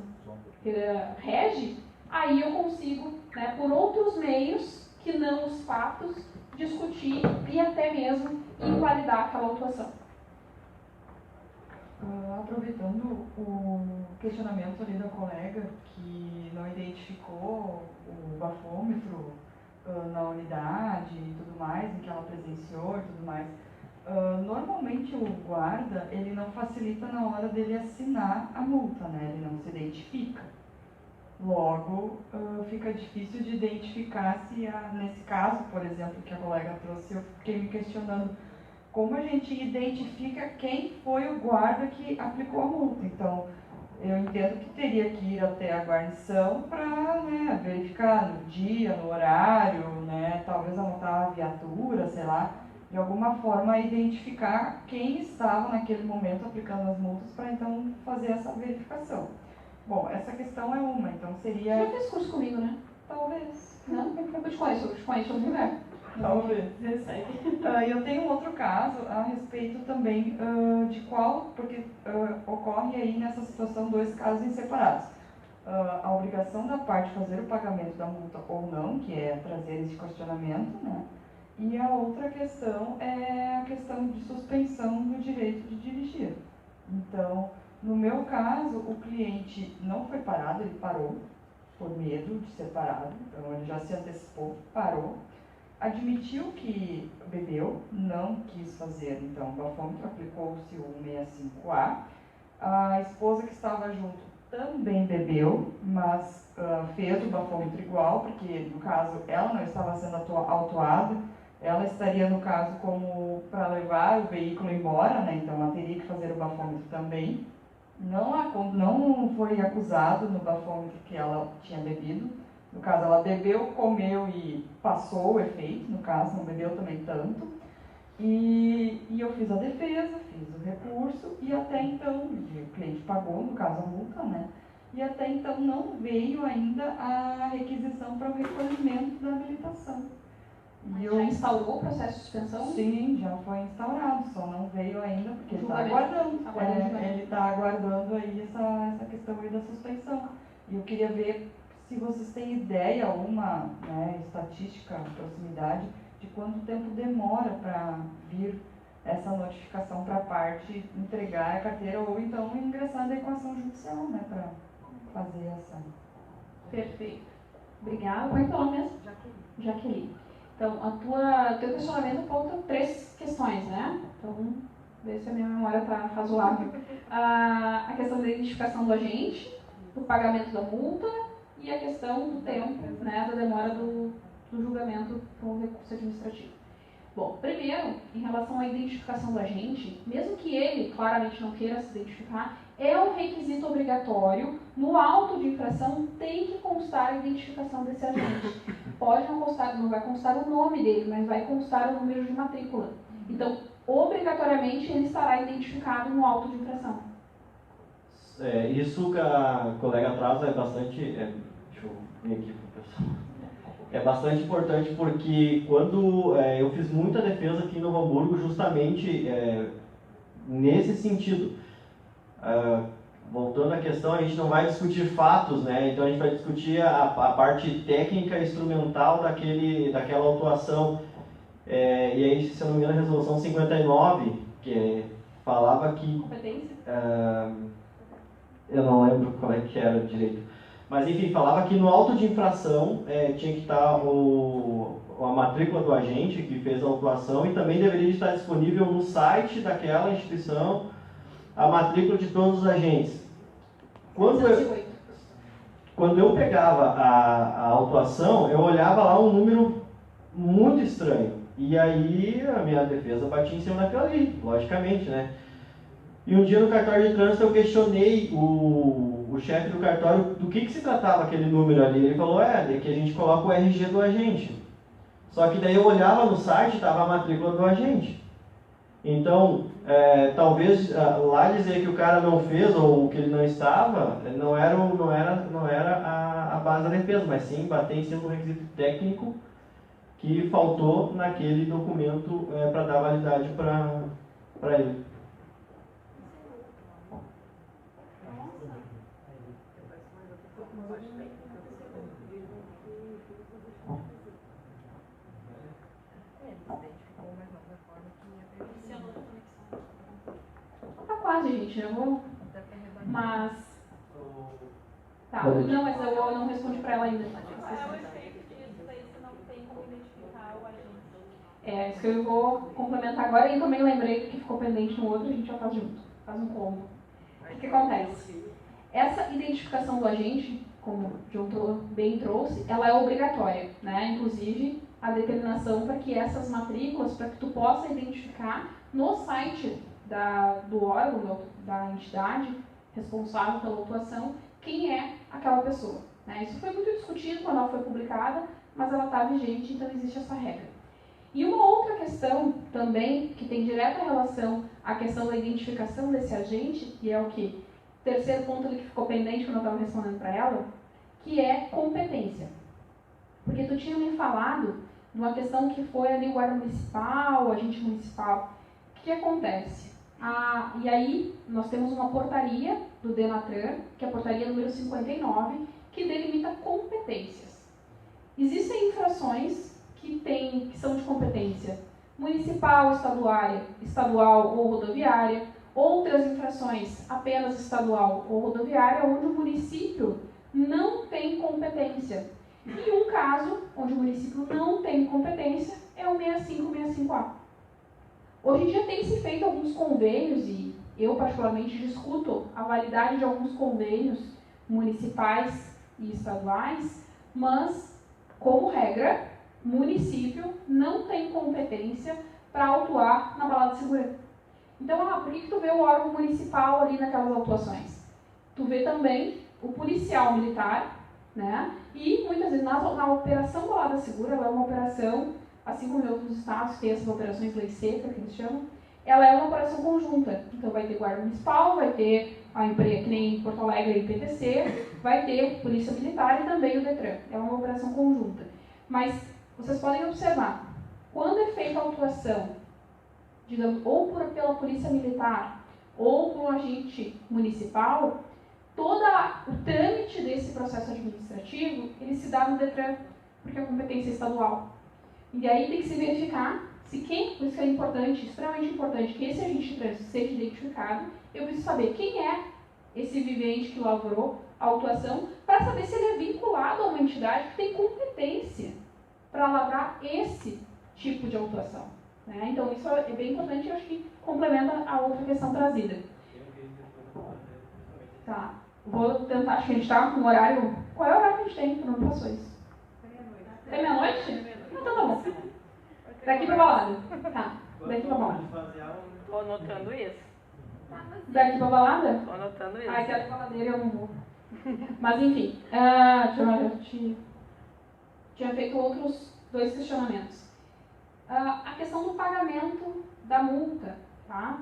rege, aí eu consigo, né, por outros meios que não os fatos, discutir e até mesmo invalidar aquela autuação. Aproveitando o questionamento ali da colega que não identificou o bafômetro na unidade e tudo mais, em que ela presenciou e tudo mais, normalmente o guarda, ele não facilita na hora dele assinar a multa, né? Ele não se identifica. Logo, fica difícil de identificar se, nesse caso, por exemplo, que a colega trouxe, eu fiquei me questionando como a gente identifica quem foi o guarda que aplicou a multa. Então, eu entendo que teria que ir até a guarnição para, né, verificar no dia, no horário, né, talvez anotar a viatura, sei lá, de alguma forma identificar quem estava naquele momento aplicando as multas para então fazer essa verificação. Bom, essa questão é uma, então seria... Você já fez curso comigo, né? Talvez. Não? Eu te conheço em outro lugar. Talvez. Eu tenho um outro caso a respeito também de qual, porque ocorre aí nessa situação 2 casos em separados. A obrigação da parte fazer o pagamento da multa ou não, que é trazer esse questionamento, né? E a outra questão é a questão de suspensão do direito de dirigir. Então, no meu caso, o cliente não foi parado, ele parou por medo de ser parado, então ele já se antecipou, parou. Admitiu que bebeu, não quis fazer, então, o bafômetro, aplicou-se o 165A. A esposa que estava junto também bebeu, mas fez o bafômetro igual, porque, no caso, ela não estava sendo autuada, ela estaria, no caso, como para levar o veículo embora, né? Então, ela teria que fazer o bafômetro também. Não foi acusado no bafômetro que ela tinha bebido. No caso, ela bebeu, comeu e passou o efeito, no caso, não bebeu também tanto. E eu fiz a defesa, fiz o recurso e até então, o cliente pagou, no caso, a multa, né? E até então não veio ainda a requisição para o recolhimento da habilitação. Já instaurou o processo de suspensão? Sim, já foi instaurado, só não veio ainda porque ele está Julgamento. aguardando. Ele está aguardando aí essa questão aí da suspensão. E eu queria ver se vocês têm ideia, uma, né, estatística, proximidade, de quanto tempo demora para vir essa notificação para a parte entregar a carteira ou então ingressar na equação judicial, né, para fazer essa. Perfeito. Obrigada. Como é que é o nome mesmo? Jaqueline. Então, teu questionamento aponta 3 questões, né? Então, vê se a minha memória está razoável. A questão da identificação do agente, do pagamento da multa e a questão do tempo, né, da demora do julgamento com o recurso administrativo. Bom, primeiro, em relação à identificação do agente, mesmo que ele claramente não queira se identificar, é um requisito obrigatório. No auto de infração tem que constar a identificação desse agente. Pode não constar, não vai constar o nome dele, mas vai constar o número de matrícula. Então, obrigatoriamente, ele estará identificado no auto de infração. Isso que a colega traz é bastante... deixa eu vir aqui para o pessoal. É bastante importante porque quando eu fiz muita defesa aqui em Novo Hamburgo, justamente nesse sentido. Voltando à questão, a gente não vai discutir fatos, né? Então a gente vai discutir a parte técnica e instrumental daquela autuação. E aí, se eu não me engano, a resolução 59, que falava que... Competência? Eu não lembro qual é que era direito. Mas enfim, falava que no auto de infração tinha que estar a matrícula do agente que fez a autuação e também deveria estar disponível no site daquela instituição a matrícula de todos os agentes. Quando eu pegava a autuação, eu olhava lá um número muito estranho. E aí a minha defesa batia em cima daquilo ali, logicamente, né? E um dia no cartório de trânsito eu questionei o chefe do cartório do que se tratava aquele número ali. Ele falou, é que a gente coloca o RG do agente. Só que daí eu olhava no site e estava a matrícula do agente. Então, talvez lá dizer que o cara não fez ou que ele não estava, não era a base da defesa, mas sim bater em cima do requisito técnico que faltou naquele documento para dar validade para ele. Tá quase, gente. Eu vou... Mas... Tá, não, mas eu não respondi para ela ainda. Qual é o efeito disso? Daí você não tem como identificar o agente. É, isso que eu vou complementar agora. E também lembrei que ficou pendente no outro, a gente já faz junto. Faz um combo. O que acontece? Essa identificação do agente, como o John bem trouxe, ela é obrigatória, né? Inclusive, a determinação para que essas matrículas, para que tu possa identificar no site do órgão, da entidade responsável pela atuação, quem é aquela pessoa, né? Isso foi muito discutido quando ela foi publicada, mas ela está vigente, então existe essa regra. E uma outra questão também, que tem direta relação à questão da identificação desse agente, que é o que? Terceiro ponto ali que ficou pendente quando eu estava respondendo para ela, que é competência. Porque tu tinha me falado de uma questão que foi ali o guarda municipal, o agente municipal. O que acontece? E aí, nós temos uma portaria do Denatran, que é a portaria número 59, que delimita competências. Existem infrações que são de competência municipal, estadual ou rodoviária, outras infrações apenas estadual ou rodoviária, onde o município não tem competência. E um caso onde o município não tem competência é o 6565A. Hoje em dia tem se feito alguns convênios, e eu particularmente discuto a validade de alguns convênios municipais e estaduais, mas, como regra, município não tem competência para autuar na balada segura. Então, por que tu vê o órgão municipal ali naquelas autuações? Tu vê também o policial militar, né? E muitas vezes na operação balada segura, ela é uma operação, assim como em outros estados tem essas operações lei seca, que eles chamam, ela é uma operação conjunta. Então vai ter guarda municipal, vai ter a empresa, que nem em Porto Alegre, a IPTC, vai ter polícia militar e também o Detran. É uma operação conjunta. Mas vocês podem observar, quando é feita a autuação, digamos, ou pela polícia militar, ou por um agente municipal, todo o trâmite desse processo administrativo, ele se dá no Detran, porque é competência estadual. E aí tem que se verificar se por isso que é importante, extremamente importante, que esse agente de trânsito seja identificado. Eu preciso saber quem é esse vivente que lavrou a autuação, para saber se ele é vinculado a uma entidade que tem competência para lavrar esse tipo de autuação, né? Então isso é bem importante e acho que complementa a outra questão trazida. Tá. Vou tentar, acho que a gente está com um horário... Qual é o horário que a gente tem? Não passou isso. Até meia-noite? Então tá bom. Daqui pra balada. Tá. Daqui pra balada. Tô anotando isso. Daqui pra balada? Tô anotando isso. Ah, quero baladeira, eu não vou. Mas enfim, eu tinha feito outros 2 questionamentos. A questão do pagamento da multa, tá?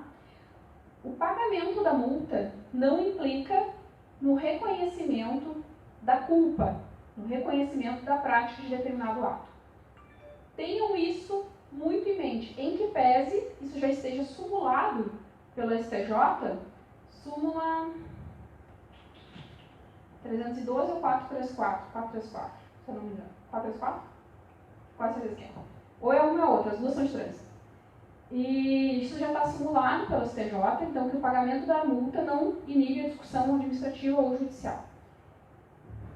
O pagamento da multa não implica no reconhecimento da culpa, no reconhecimento da prática de determinado ato. Tenham isso muito em mente, em que pese isso já esteja sumulado pelo STJ, súmula 312 ou 434? 434, se eu não me engano. 434? Quase certeza que é. Ou é uma ou outra, as duas são estranhas. E isso já está simulado pelo STJ, então que o pagamento da multa não inibe a discussão administrativa ou judicial.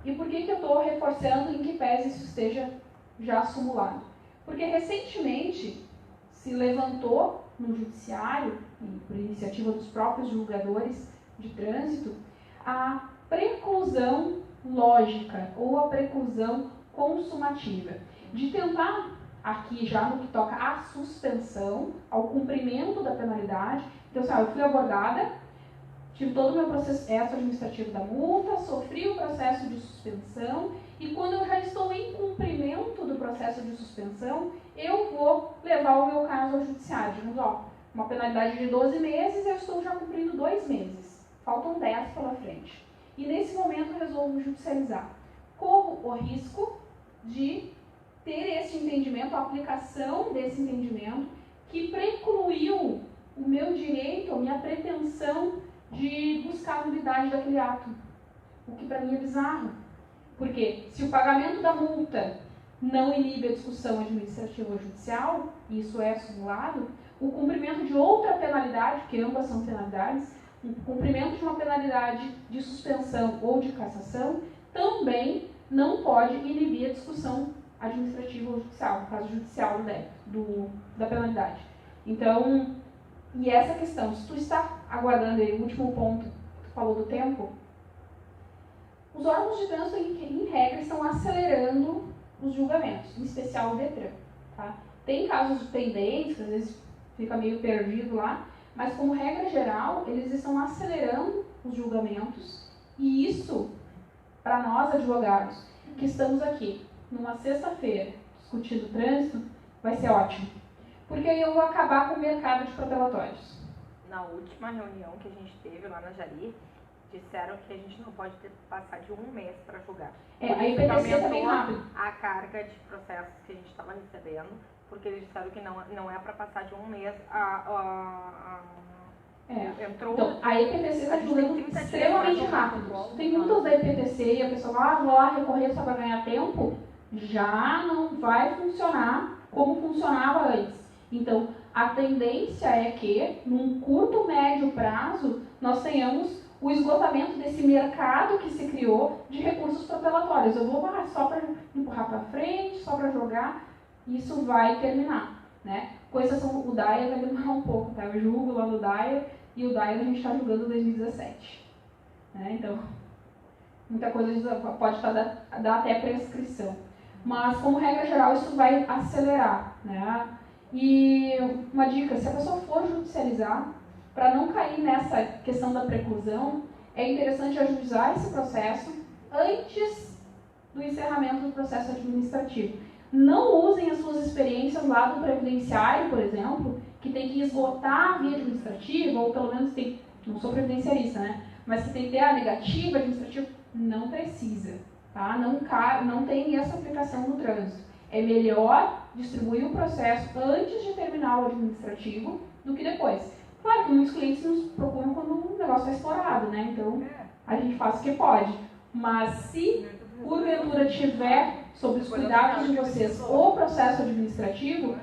E por que eu estou reforçando em que pese isso esteja já simulado? Porque recentemente se levantou no judiciário, por iniciativa dos próprios julgadores de trânsito, a preclusão lógica ou a preclusão consumativa, de tentar, aqui já no que toca à suspensão, ao cumprimento da penalidade. Então, assim, eu fui abordada, tive todo o meu processo administrativo da multa, sofri o processo de suspensão, e quando eu já estou em cumprimento do processo de suspensão, eu vou levar o meu caso ao judiciário. Digamos, uma penalidade de 12 meses, eu estou já cumprindo 2 meses. Faltam 10 pela frente. E nesse momento eu resolvo judicializar. Corro o risco de ter esse entendimento, a aplicação desse entendimento, que precluiu o meu direito, a minha pretensão de buscar a nulidade daquele ato. O que para mim é bizarro. Porque se o pagamento da multa não inibe a discussão administrativa ou judicial, e isso é simulado, o cumprimento de outra penalidade, que ambas são penalidades, o cumprimento de uma penalidade de suspensão ou de cassação, também não pode inibir a discussão administrativa ou judicial, no caso judicial do débito, da penalidade. Então, e essa questão, se tu está aguardando aí o último ponto, tu falou do tempo, os órgãos de trânsito, em regra, estão acelerando os julgamentos, em especial o DETRAN. Tá? Tem casos pendentes, que às vezes fica meio perdido lá, mas como regra geral, eles estão acelerando os julgamentos, e isso, para nós advogados, que estamos aqui numa sexta-feira discutindo trânsito, vai ser ótimo. Porque aí eu vou acabar com o mercado de protelatórios. Na última reunião que a gente teve lá na Jari, disseram que a gente não pode passar de 1 mês para julgar. A IPTC tá bem rápido. A carga de processos que a gente estava recebendo, porque eles disseram que não é para passar de 1 mês entrou. Então, a IPTC está julgando extremamente rápido. Tem multas da IPTC e a pessoa vou lá recorrer só para ganhar tempo, já não vai funcionar como funcionava antes. Então, a tendência é que, num curto, médio prazo, nós tenhamos o esgotamento desse mercado que se criou de recursos protelatórios. Eu vou só para empurrar para frente, só para jogar, isso vai terminar. Né? Com exceção, o DAIA vai demorar um pouco, tá? Eu julgo lá no DAIA, e o DAIA a gente está julgando em 2017. Né? Então, muita coisa pode dar até prescrição. Mas, como regra geral, isso vai acelerar. Né? E uma dica, se a pessoa for judicializar, para não cair nessa questão da preclusão, é interessante ajuizar esse processo antes do encerramento do processo administrativo. Não usem as suas experiências lá do previdenciário, por exemplo, que tem que esgotar a via administrativa, ou pelo menos tem, não sou previdenciarista, né? Mas que tem que ter a negativa administrativa, não precisa. Tá? Não tem essa aplicação no trânsito. É melhor distribuir o processo antes de terminar o administrativo do que depois. Claro que muitos clientes nos procuram quando o negócio é explorado, né? Então, a gente faz o que pode. Mas se porventura tiver sob os cuidados de vocês o processo administrativo,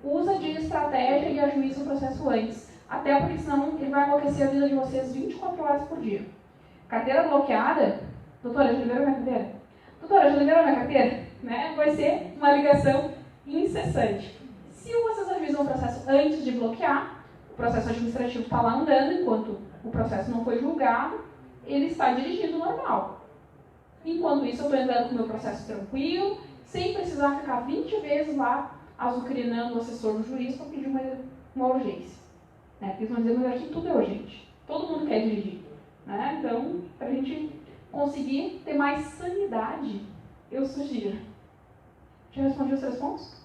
usa de estratégia e ajuiza o processo antes. Até porque senão ele vai enlouquecer a vida de vocês 24 horas por dia. Carteira bloqueada, doutora, já liberou minha carteira? Doutora, já liberou minha carteira? Né? Vai ser uma ligação incessante. Se vocês ajuizam o processo antes de bloquear, o processo administrativo está lá andando, enquanto o processo não foi julgado, ele está dirigindo normal. Enquanto isso, eu estou entrando com o meu processo tranquilo, sem precisar ficar 20 vezes lá azucrinando o assessor do juiz para pedir uma urgência. Né? Porque eles vão dizer, mas aqui tudo é urgente. Todo mundo quer dirigir. Né? Então, para a gente conseguir ter mais sanidade, eu sugiro. Já respondi os 3 pontos?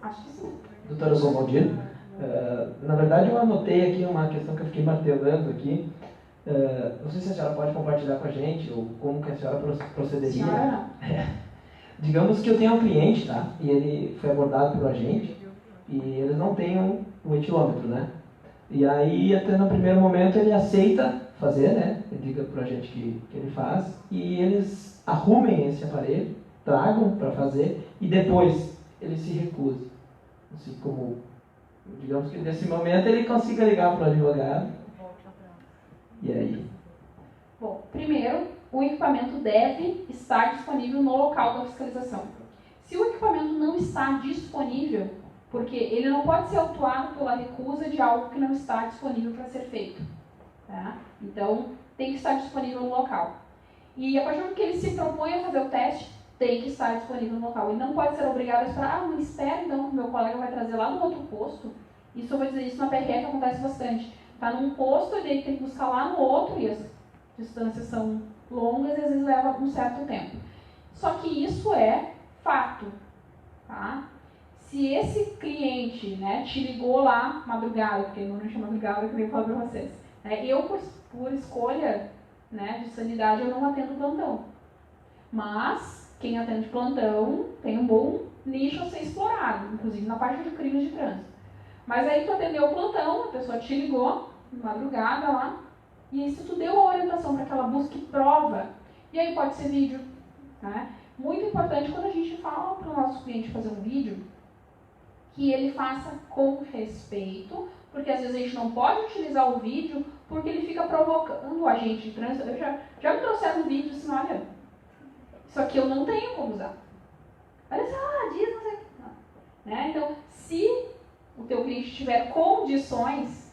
Acho que sim. Doutora Somaldino, na verdade eu anotei aqui uma questão que eu fiquei martelando aqui. Não sei se a senhora pode compartilhar com a gente, ou como que a senhora procederia. Senhora, Digamos que eu tenho um cliente, tá? E ele foi abordado por agente, e eles não têm o etilômetro, né? E aí, até no primeiro momento, ele aceita fazer, né? Ele diga pro agente que ele faz, e eles arrumem esse aparelho, tragam para fazer, e depois ele se recusa. Assim como, digamos que nesse momento ele consiga ligar para o advogado. E aí? Bom, primeiro, o equipamento deve estar disponível no local da fiscalização. Se o equipamento não está disponível, porque ele não pode ser autuado pela recusa de algo que não está disponível para ser feito. Tá? Então, tem que estar disponível no local. E a partir do momento que ele se propõe a fazer o teste, tem que estar disponível no local. Ele não pode ser obrigado a esperar, mas espera então que meu colega vai trazer lá no outro posto. Isso eu vou dizer, isso na PRF acontece bastante. Está num posto e daí tem que buscar lá no outro, e as distâncias são longas e às vezes leva um certo tempo. Só que isso é fato. Tá? Se esse cliente, né, te ligou lá madrugada, porque normalmente é madrugada que eu falo para vocês, né, eu por escolha, né, de sanidade eu não atendo plantão. Mas quem atende plantão tem um bom nicho a ser explorado, inclusive na parte de crimes de trânsito. Mas aí tu atendeu o plantão, a pessoa te ligou, de madrugada lá, e aí se tu deu a orientação para que ela busque prova, e aí pode ser vídeo, né? Muito importante quando a gente fala para o nosso cliente fazer um vídeo, que ele faça com respeito, porque às vezes a gente não pode utilizar o vídeo porque ele fica provocando o agente de trânsito. Já me trouxeram um vídeo assim, olha, isso aqui eu não tenho como usar. Olha só, diz, não sei. Né? Então, se o teu cliente tiver condições,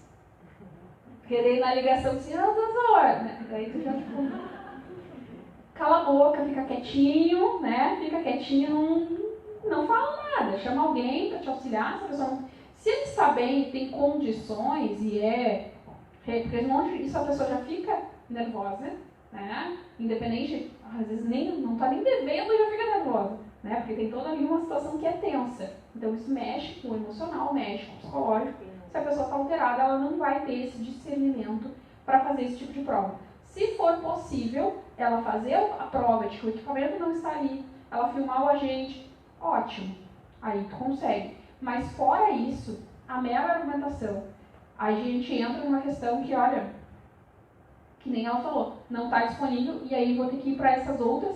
querer ir na ligação assim, doutor, né? Daí tu já tipo, cala a boca, fica quietinho, né? Fica quietinho, não fala nada, chama alguém para te auxiliar. Se ele está bem, tem condições e porque isso a pessoa já fica nervosa, né? Independente, às vezes não está nem devendo e já fica nervosa, né? Porque tem toda ali uma situação que é tensa. Então isso mexe com o emocional, mexe com o psicológico. Se a pessoa está alterada, ela não vai ter esse discernimento para fazer esse tipo de prova. Se for possível, ela fazer a prova de que o equipamento não está ali, ela filmar o agente, ótimo, aí tu consegue. Mas fora isso, a mera argumentação, a gente entra numa questão que, olha, que nem ela falou, não está disponível e aí vou ter que ir para essas outras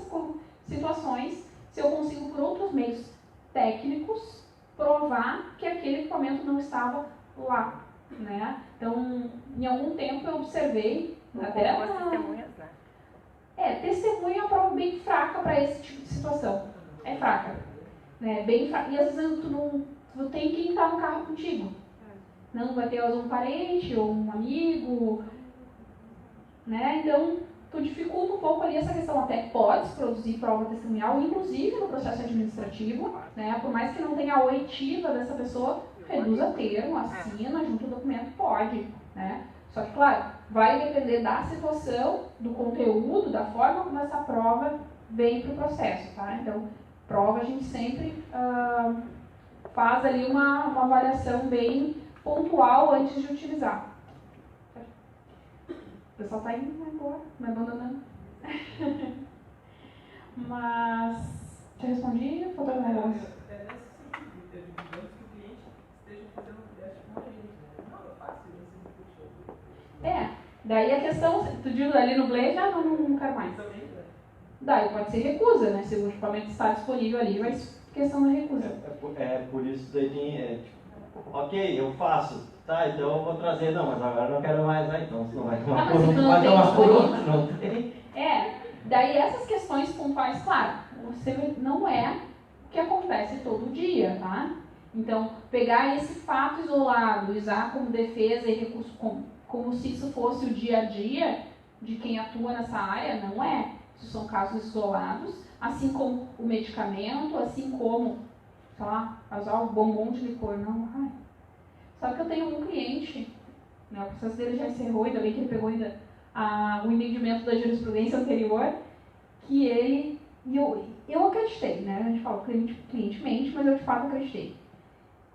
situações, se eu consigo por outros meios técnicos provar que aquele equipamento não estava lá, né? Então, em algum tempo eu observei, até testemunhas, né? Testemunha é uma prova bem fraca para esse tipo de situação. É fraca, né? Bem fraca. E às vezes tu tem quem está no carro contigo. Não vai ter um parente ou um amigo, né? Então, tu dificulta um pouco ali essa questão. Até pode produzir prova testemunhal, inclusive no processo administrativo, né? Por mais que não tenha a oitiva dessa pessoa, reduz a termo, assina, junto ao documento, pode, né? Só que, claro, vai depender da situação, do conteúdo, da forma como essa prova vem para o processo, tá? Então, prova a gente sempre faz ali uma avaliação bem pontual antes de utilizar. O pessoal está indo embora, me abandonando. Mas, te respondi? Faltou algum negócio? Digamos que o cliente esteja fazendo um teste com a gente, né? Não, eu faço isso, Daí a questão, tu diz ali no Play, já não quero mais. Daí pode ser recusa, né? Se o equipamento está disponível ali, vai questão da recusa. Por isso daí tem, ok, eu faço, tá, então eu vou trazer, não, mas agora eu não quero mais, então você não vai tomar por um, vai tomar por outro, não tem. Daí essas questões pontuais, claro, você não é o que acontece todo dia, tá? Então, pegar esse fato isolado, usar como defesa e recurso como se isso fosse o dia a dia de quem atua nessa área, não é. Isso são casos isolados, assim como o medicamento, assim como, sei lá, usar o bombom de licor, não. Sabe que eu tenho um cliente, né, o processo dele já encerrou, ainda bem que ele pegou ainda o entendimento da jurisprudência anterior, que ele, e eu acreditei, né, a gente fala cliente mente, mas eu de fato acreditei.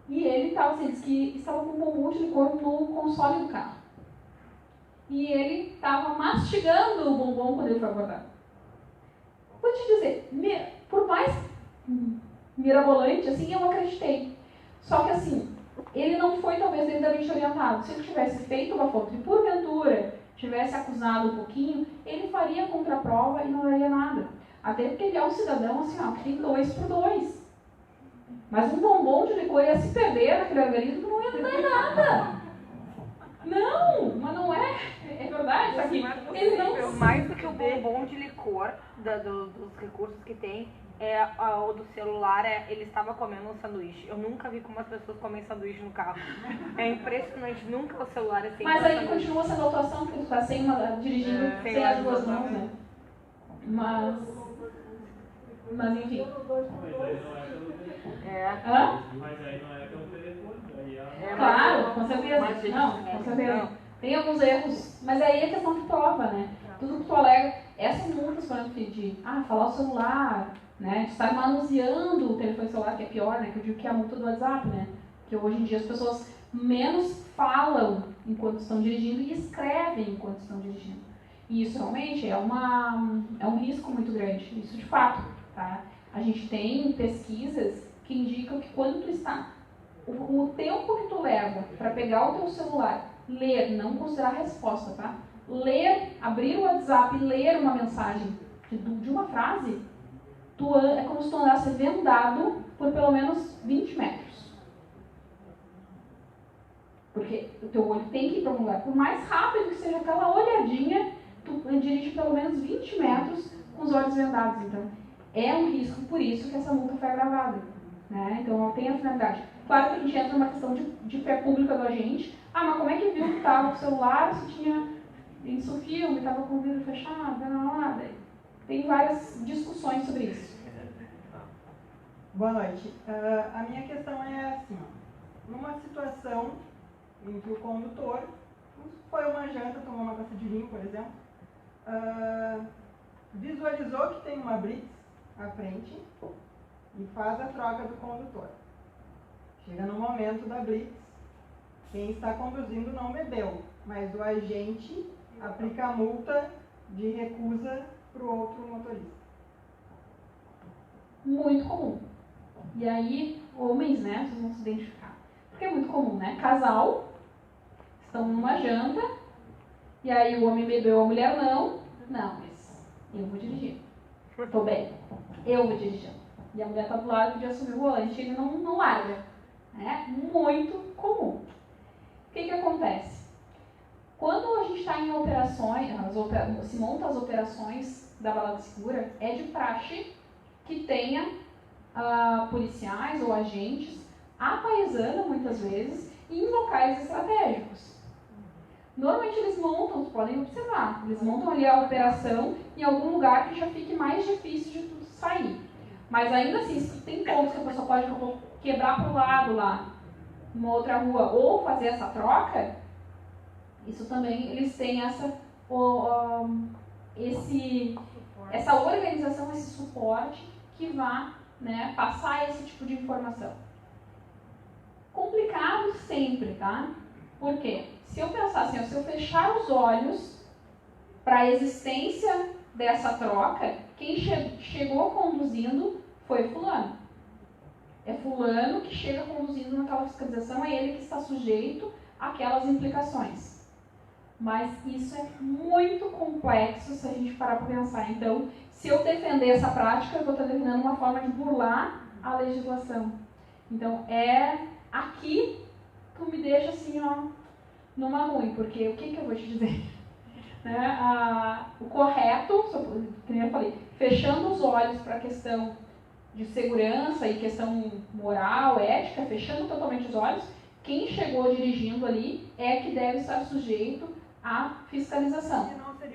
E ele disse que estava com um bombom de licor no console do carro. E ele estava mastigando o bombom quando ele foi abordado. Vou te dizer, por mais mirabolante, assim, eu acreditei. Só que assim, ele não foi talvez devidamente orientado. Se ele tivesse feito uma foto e porventura tivesse acusado um pouquinho, ele faria contraprova e não daria nada. Até porque ele é um cidadão assim, ó, que tem 2 por 2. Mas um bombom de licor ia se perder naquele organismo, não ia dar nada. Não, mas não é. É verdade, isso aqui. Ele não... Mais do que o bombom de licor, dos recursos que tem, o do celular, ele estava comendo um sanduíche. Eu nunca vi como as pessoas comem sanduíche no carro. É impressionante, nunca o celular é sem. Mas aí continua sendo autuação, porque tu está dirigindo sem as duas mãos, né? Mas enfim. Mas aí não é pelo telefone, aí claro, com certeza. Não, com certeza. Tem alguns erros, mas aí é questão de prova, né? Tudo que tu alega, essas multas, por exemplo, de falar o celular, né? De estar manuseando o telefone celular, que é pior, né? Que eu digo que é a multa do WhatsApp, né? Que hoje em dia as pessoas menos falam enquanto estão dirigindo e escrevem enquanto estão dirigindo. E isso realmente é um risco muito grande, isso de fato. Tá? A gente tem pesquisas que indicam que quando tu está, o tempo que tu leva para pegar o teu celular, ler, não considerar a resposta, tá? Ler, abrir o WhatsApp e ler uma mensagem de uma frase, é como se tu andasse vendado por pelo menos 20 metros. Porque o teu olho tem que ir para um lugar. Por mais rápido que seja aquela olhadinha, tu dirige pelo menos 20 metros com os olhos vendados. Então, é um risco, por isso que essa multa foi agravada. Né? Então, ela tem a finalidade. Claro que a gente entra numa questão de fé pública do agente. Ah, mas como é que viu que estava com o celular, se tinha isso o filme, estava com o vidro fechado, nada. Tem várias discussões sobre isso. Boa noite. A minha questão é assim, ó. Numa situação em que o condutor foi uma janta, tomou uma taça de vinho, por exemplo, visualizou que tem uma blitz à frente e faz a troca do condutor. Chega no momento da blitz, quem está conduzindo não bebeu, mas o agente aplica a multa de recusa para o outro motorista. Muito comum. E aí, homens, né, vocês vão se identificar. Porque é muito comum, né? Casal, estão numa janta, e aí o homem bebeu, a mulher não. Não, mas eu vou dirigir. Tô bem, eu vou dirigir. E a mulher está do lado de assumir o volante e ele não larga. É muito comum. O que acontece? Quando a gente está em operações, se monta as operações da balada segura, é de praxe que tenha policiais ou agentes à paisana, muitas vezes, em locais estratégicos. Normalmente eles montam, vocês podem observar, eles montam ali a operação em algum lugar que já fique mais difícil de tu sair. Mas ainda assim, se tem pontos que a pessoa pode quebrar para o lado lá, numa outra rua, ou fazer essa troca, isso também, eles têm essa organização, esse suporte que vá, né, passar esse tipo de informação. Complicado sempre, tá? Por quê? Se eu pensar assim, se eu fechar os olhos para a existência dessa troca, quem chegou conduzindo foi fulano. É fulano que chega conduzindo naquela fiscalização, é ele que está sujeito àquelas implicações. Mas isso é muito complexo se a gente parar para pensar. Então, se eu defender essa prática, eu vou estar defendendo uma forma de burlar a legislação. Então, aqui tu me deixa assim, ó, numa ruim, porque o que eu vou te dizer? Né? O correto, como eu falei, fechando os olhos para a questão de segurança e questão moral, ética, fechando totalmente os olhos, quem chegou dirigindo ali é que deve estar sujeito à fiscalização.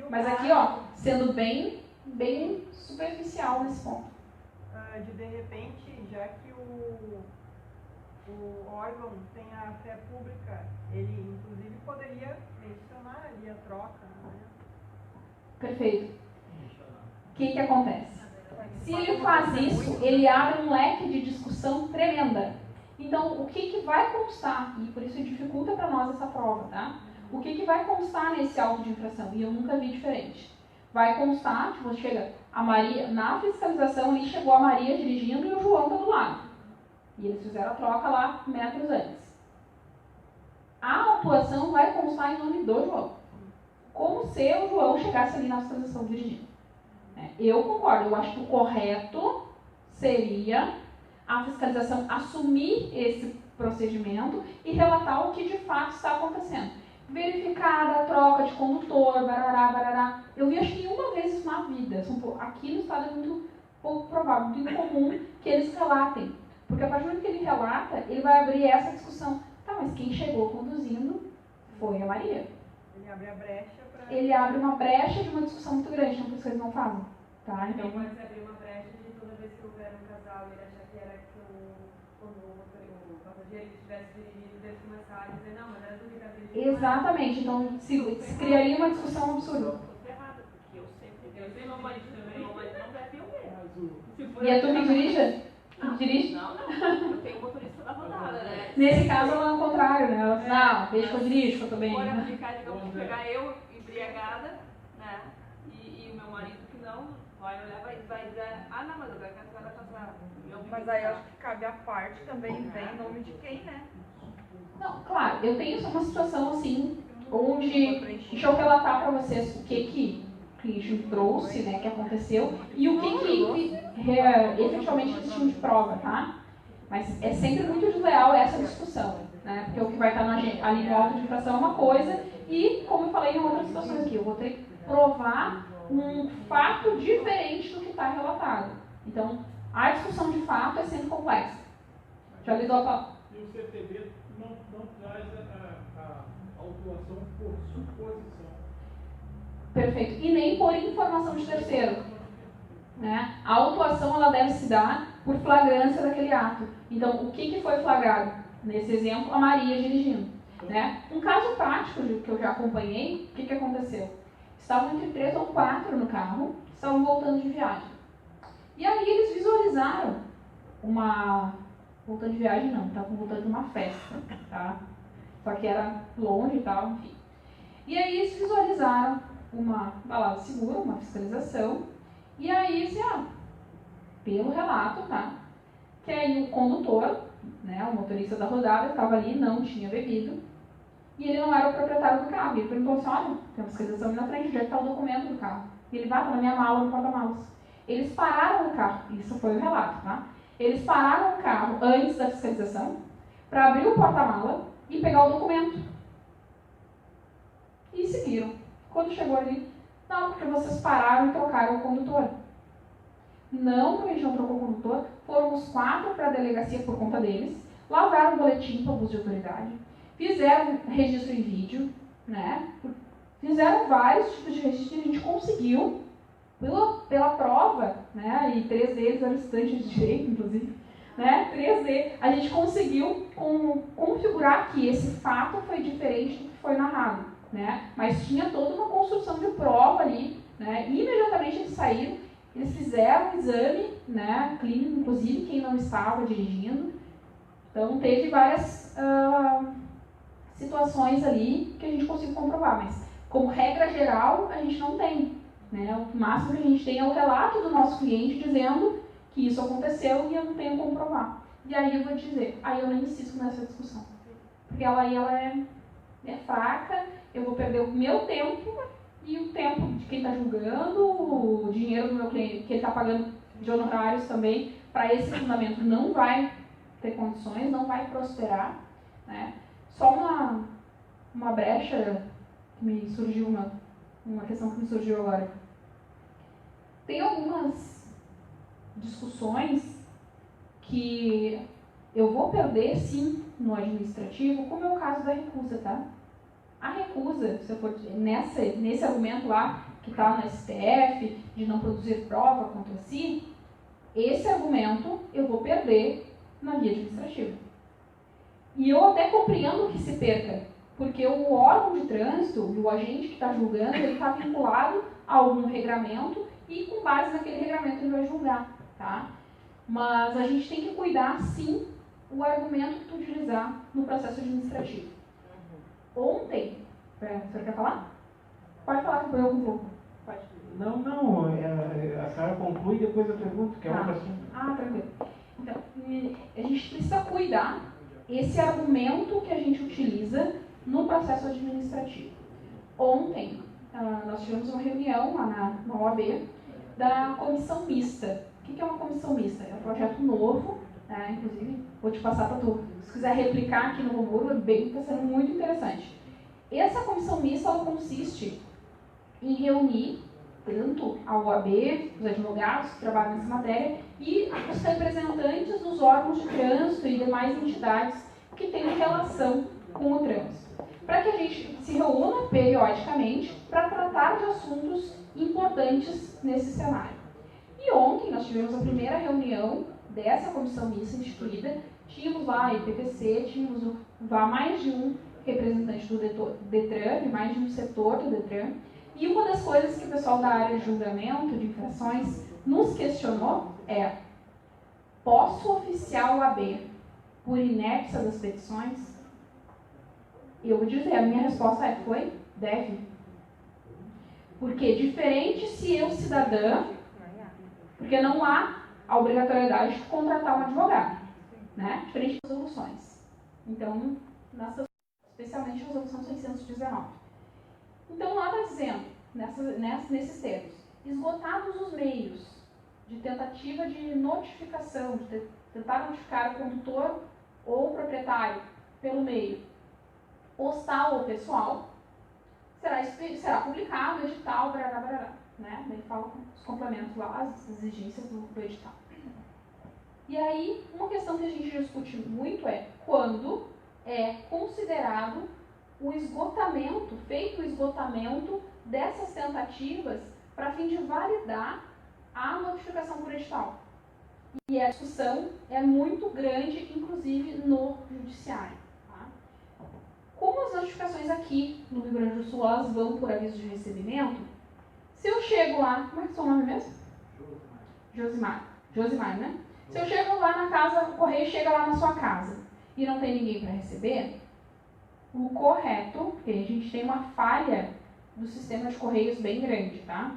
Mas aqui, ó, sendo bem superficial nesse ponto. De repente, já que o órgão tem a fé pública, ele inclusive poderia mencionar ali a troca, né? Perfeito. O que acontece? Se ele faz isso, ele abre um leque de discussão tremenda. Então, o que vai constar? E por isso dificulta para nós essa prova, tá? O que vai constar nesse auto de infração? E eu nunca vi diferente. Vai constar, tipo, chega a Maria, na fiscalização ali chegou a Maria dirigindo e o João está do lado. E eles fizeram a troca lá metros antes. A autuação vai constar em nome do João. Como se o João chegasse ali na fiscalização dirigindo. Eu concordo, eu acho que o correto seria a fiscalização assumir esse procedimento e relatar o que de fato está acontecendo. Verificada a troca de condutor, barará. Eu vi acho que uma vez isso na vida. Aqui no estado é muito pouco provável, muito incomum que eles relatem. Porque a partir do momento que ele relata, ele vai abrir essa discussão. Tá, mas quem chegou conduzindo foi a Maria. Ele abre a brecha para... Ele abre uma brecha de uma discussão muito grande, então por isso que eles não fazem. Tá? Então, pode abrir uma brecha de toda vez que houver um casal e ele achar que era que o passageiro estivesse dirigindo, deve começar a dizer, não, mas era do que estava dirigindo. Exatamente, então se criaria uma discussão absurda. Eu estou errada, porque eu sempre não pode também, não deve eu mesmo. E a tu que dirige? Dirige? Não, eu tenho motorista da rodada, né? Nesse caso ela é o contrário, né? Ela diz, não, deixa que eu dirijo, que eu tô bem. Pode aplicar, digamos, pegar eu embriagada, né? Vai olhar, vai dizer, ah não, mas eu quero que a senhora faça ela. Mas aí eu acho que cabe a parte também, vem em nome de quem, né? Não, claro, eu tenho uma situação assim, onde deixa eu relatar para vocês o que o cliente trouxe, né, que aconteceu, e o que efetivamente eles tinham de prova, tá? Mas é sempre muito desleal essa discussão, né? Porque o que vai estar ali no auto de infração é uma coisa, e como eu falei em outras situações aqui, eu vou ter que provar um fato diferente do que está relatado. Então, a discussão de fato é sempre complexa. Já lhe dou a palavra. E o CTB não traz a autuação por suposição. Perfeito. E nem por informação de terceiro. Né? A autuação ela deve se dar por flagrância daquele ato. Então, o que foi flagrado? Nesse exemplo, a Maria dirigindo. Né? Um caso prático que eu já acompanhei, o que aconteceu? Estavam entre 3 ou 4 no carro, estavam voltando de viagem. E aí eles visualizaram voltando de viagem não, estavam voltando de uma festa, tá? Só que era longe e tal, enfim. E aí eles visualizaram uma balada segura, uma fiscalização, e aí eles, pelo relato, tá? Que aí o condutor, né, o motorista da rodada, estava ali, não tinha bebido, e ele não era o proprietário do carro. E ele perguntou assim, olha, tem uma fiscalização ali na frente, onde é que está o documento do carro? E ele vai, tá na minha mala, no porta-malas. Eles pararam o carro, isso foi o relato, tá? Eles pararam o carro antes da fiscalização para abrir o porta-mala e pegar o documento. E seguiram. Quando chegou ali, não, porque vocês pararam e trocaram o condutor. Não, porque a gente não trocou o condutor. Foram os 4 para a delegacia por conta deles, lavaram o boletim para abuso de autoridade, fizeram registro em vídeo, né? Fizeram vários tipos de registro e a gente conseguiu, pela prova, né? E 3 deles eram estudantes de direito, inclusive, né? 3 deles, a gente conseguiu configurar que esse fato foi diferente do que foi narrado, né? Mas tinha toda uma construção de prova ali, né? E imediatamente eles saíram, eles fizeram um exame, né? Clínico, inclusive quem não estava dirigindo. Então teve várias situações ali que a gente conseguiu comprovar, mas como regra geral a gente não tem, né? O máximo que a gente tem é o relato do nosso cliente dizendo que isso aconteceu e eu não tenho como provar. E aí eu vou dizer, aí eu nem insisto nessa discussão, porque ela é fraca, eu vou perder o meu tempo e o tempo de quem está julgando, o dinheiro do meu cliente, que ele está pagando de honorários também, para esse fundamento não vai ter condições, não vai prosperar, né? Só uma brecha que me surgiu, uma questão que me surgiu agora. Tem algumas discussões que eu vou perder, sim, no administrativo, como é o caso da recusa, tá? A recusa, se eu for nesse argumento lá, que está no STF, de não produzir prova contra si, esse argumento eu vou perder na via administrativa. E eu até compreendo que se perca, porque o órgão de trânsito, o agente que está julgando, ele está vinculado a algum regramento e com base naquele regramento ele vai julgar, tá? Mas a gente tem que cuidar, sim, o argumento que tu utilizar no processo administrativo. Ontem, o senhor quer falar? Pode falar que eu concluo. Pode. Não, a senhora conclui e depois eu pergunto, que é outro assunto. Tranquilo. Então, a gente precisa cuidar esse argumento que a gente utiliza no processo administrativo. Ontem, nós tivemos uma reunião lá na OAB da comissão mista. O que é uma comissão mista? É um projeto novo, inclusive, vou te passar para tu. Se quiser replicar aqui no Google, está sendo muito interessante. Essa comissão mista ela consiste em reunir tanto a OAB, os advogados que trabalham nessa matéria, e os representantes dos órgãos de trânsito e demais entidades que têm relação com o trânsito, para que a gente se reúna periodicamente para tratar de assuntos importantes nesse cenário. E ontem nós tivemos a primeira reunião dessa comissão mista instituída, tínhamos lá a IPPC, tínhamos mais de um representante do DETRAN, de mais de um setor do DETRAN, e uma das coisas que o pessoal da área de julgamento de infrações nos questionou é: posso oficiar o AB por inépcia das petições? Eu vou dizer, a minha resposta deve. Porque diferente se eu, cidadã, Porque não há a obrigatoriedade de contratar um advogado, né? Diferente das resoluções. Então, especialmente a resolução 619. Então, lá está dizendo, nesses termos, esgotados os meios de tentativa de notificação, de tentar notificar o condutor ou o proprietário pelo meio postal ou pessoal, será publicado o edital, barará, né? Ele fala com os complementos lá, as exigências do edital. E aí, uma questão que a gente discute muito é quando é considerado o esgotamento, feito o esgotamento dessas tentativas para fim de validar a notificação por edital. E a discussão é muito grande, inclusive no judiciário. Tá? Como as notificações aqui no Rio Grande do Sul elas vão por aviso de recebimento, se eu chego lá, como é que é o seu nome mesmo? Josimar, né? Se eu chego lá na casa, o correio chega lá na sua casa e não tem ninguém para receber, o correto, porque a gente tem uma falha do sistema de correios bem grande, tá?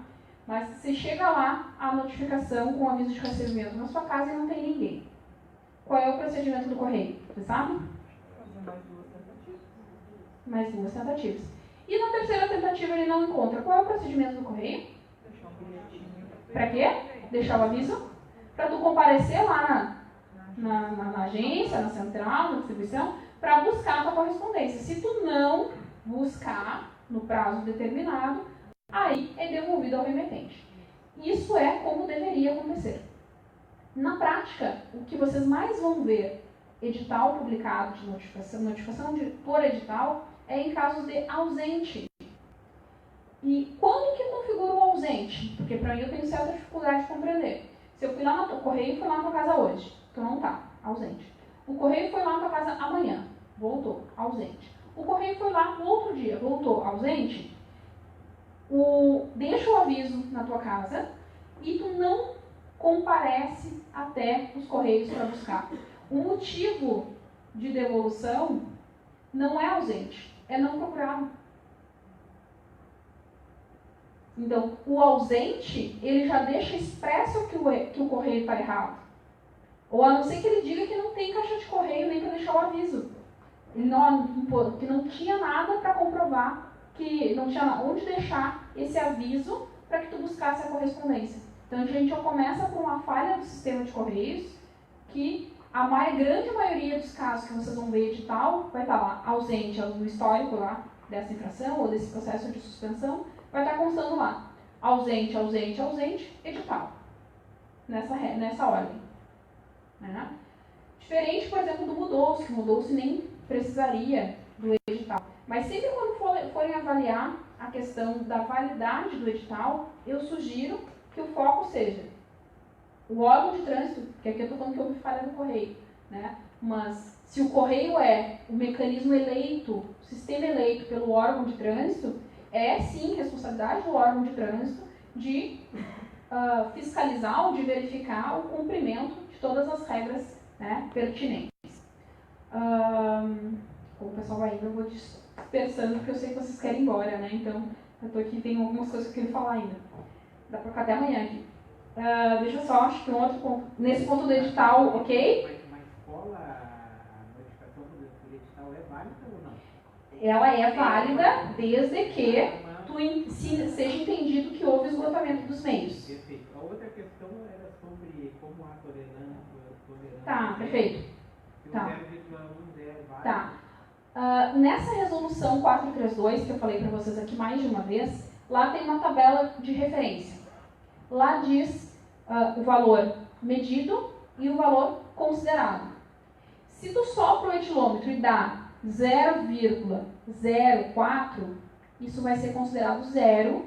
Mas se chega lá a notificação com aviso de recebimento na sua casa e não tem ninguém, qual é o procedimento do correio? Você sabe? Fazer Mais duas tentativas. E na terceira tentativa ele não encontra. Qual é o procedimento do correio? Deixar um bilhetinho. Para quê? Deixar o aviso? Para tu comparecer lá na agência, na central, na distribuição, para buscar a tua correspondência. Se tu não buscar no prazo determinado, aí é devolvido ao remetente. Isso é como deveria acontecer. Na prática, o que vocês mais vão ver edital publicado de notificação por edital, é em casos de ausente. E quando que configura o ausente? Porque para mim eu tenho certa dificuldade de compreender. Se eu fui lá o correio foi lá na tua casa hoje, tu não tá, ausente. O correio foi lá na tua casa amanhã, voltou, ausente. O correio foi lá no outro dia, voltou, ausente. Deixa o aviso na tua casa e tu não comparece até os correios para buscar. O motivo de devolução não é ausente, é não procurado. Então, o ausente, ele já deixa expresso que o correio está errado. Ou a não ser que ele diga que não tem caixa de correio nem para deixar o aviso. Que não tinha nada para comprovar, que não tinha onde deixar esse aviso para que tu buscasse a correspondência. Então, a gente já começa por uma falha do sistema de correios, que a grande maioria dos casos que vocês vão ver edital vai estar lá ausente no histórico lá dessa infração ou desse processo de suspensão, vai estar constando lá ausente, ausente, ausente, edital. Nessa ordem. Né? Diferente, por exemplo, do mudou-se, que mudou-se nem precisaria do edital. Mas sempre quando forem avaliar a questão da validade do edital, eu sugiro que o foco seja o órgão de trânsito, que aqui eu estou falando que houve falha no correio, né? Mas se o correio é o mecanismo eleito, o sistema eleito pelo órgão de trânsito, é sim responsabilidade do órgão de trânsito de fiscalizar ou de verificar o cumprimento de todas as regras, né, pertinentes. Como o pessoal vai indo, eu vou dispersando, porque eu sei que vocês querem ir embora, né? Então, eu estou aqui, tem algumas coisas que eu queria falar ainda. Dá para ficar até amanhã aqui. Deixa eu só, acho que um outro ponto. Nesse ponto do edital, ok? Mas escola, a notificação do edital é válida ou não? Ela é válida desde que seja entendido que houve esgotamento dos meios. Perfeito. A outra questão era sobre como a tolerância. Tá, perfeito. Tá. 0,10 Tá. Nessa resolução 432, que eu falei para vocês aqui mais de uma vez, lá tem uma tabela de referência. Lá diz o valor medido e o valor considerado. Se tu sopra o etilômetro e dá 0,04, isso vai ser considerado zero.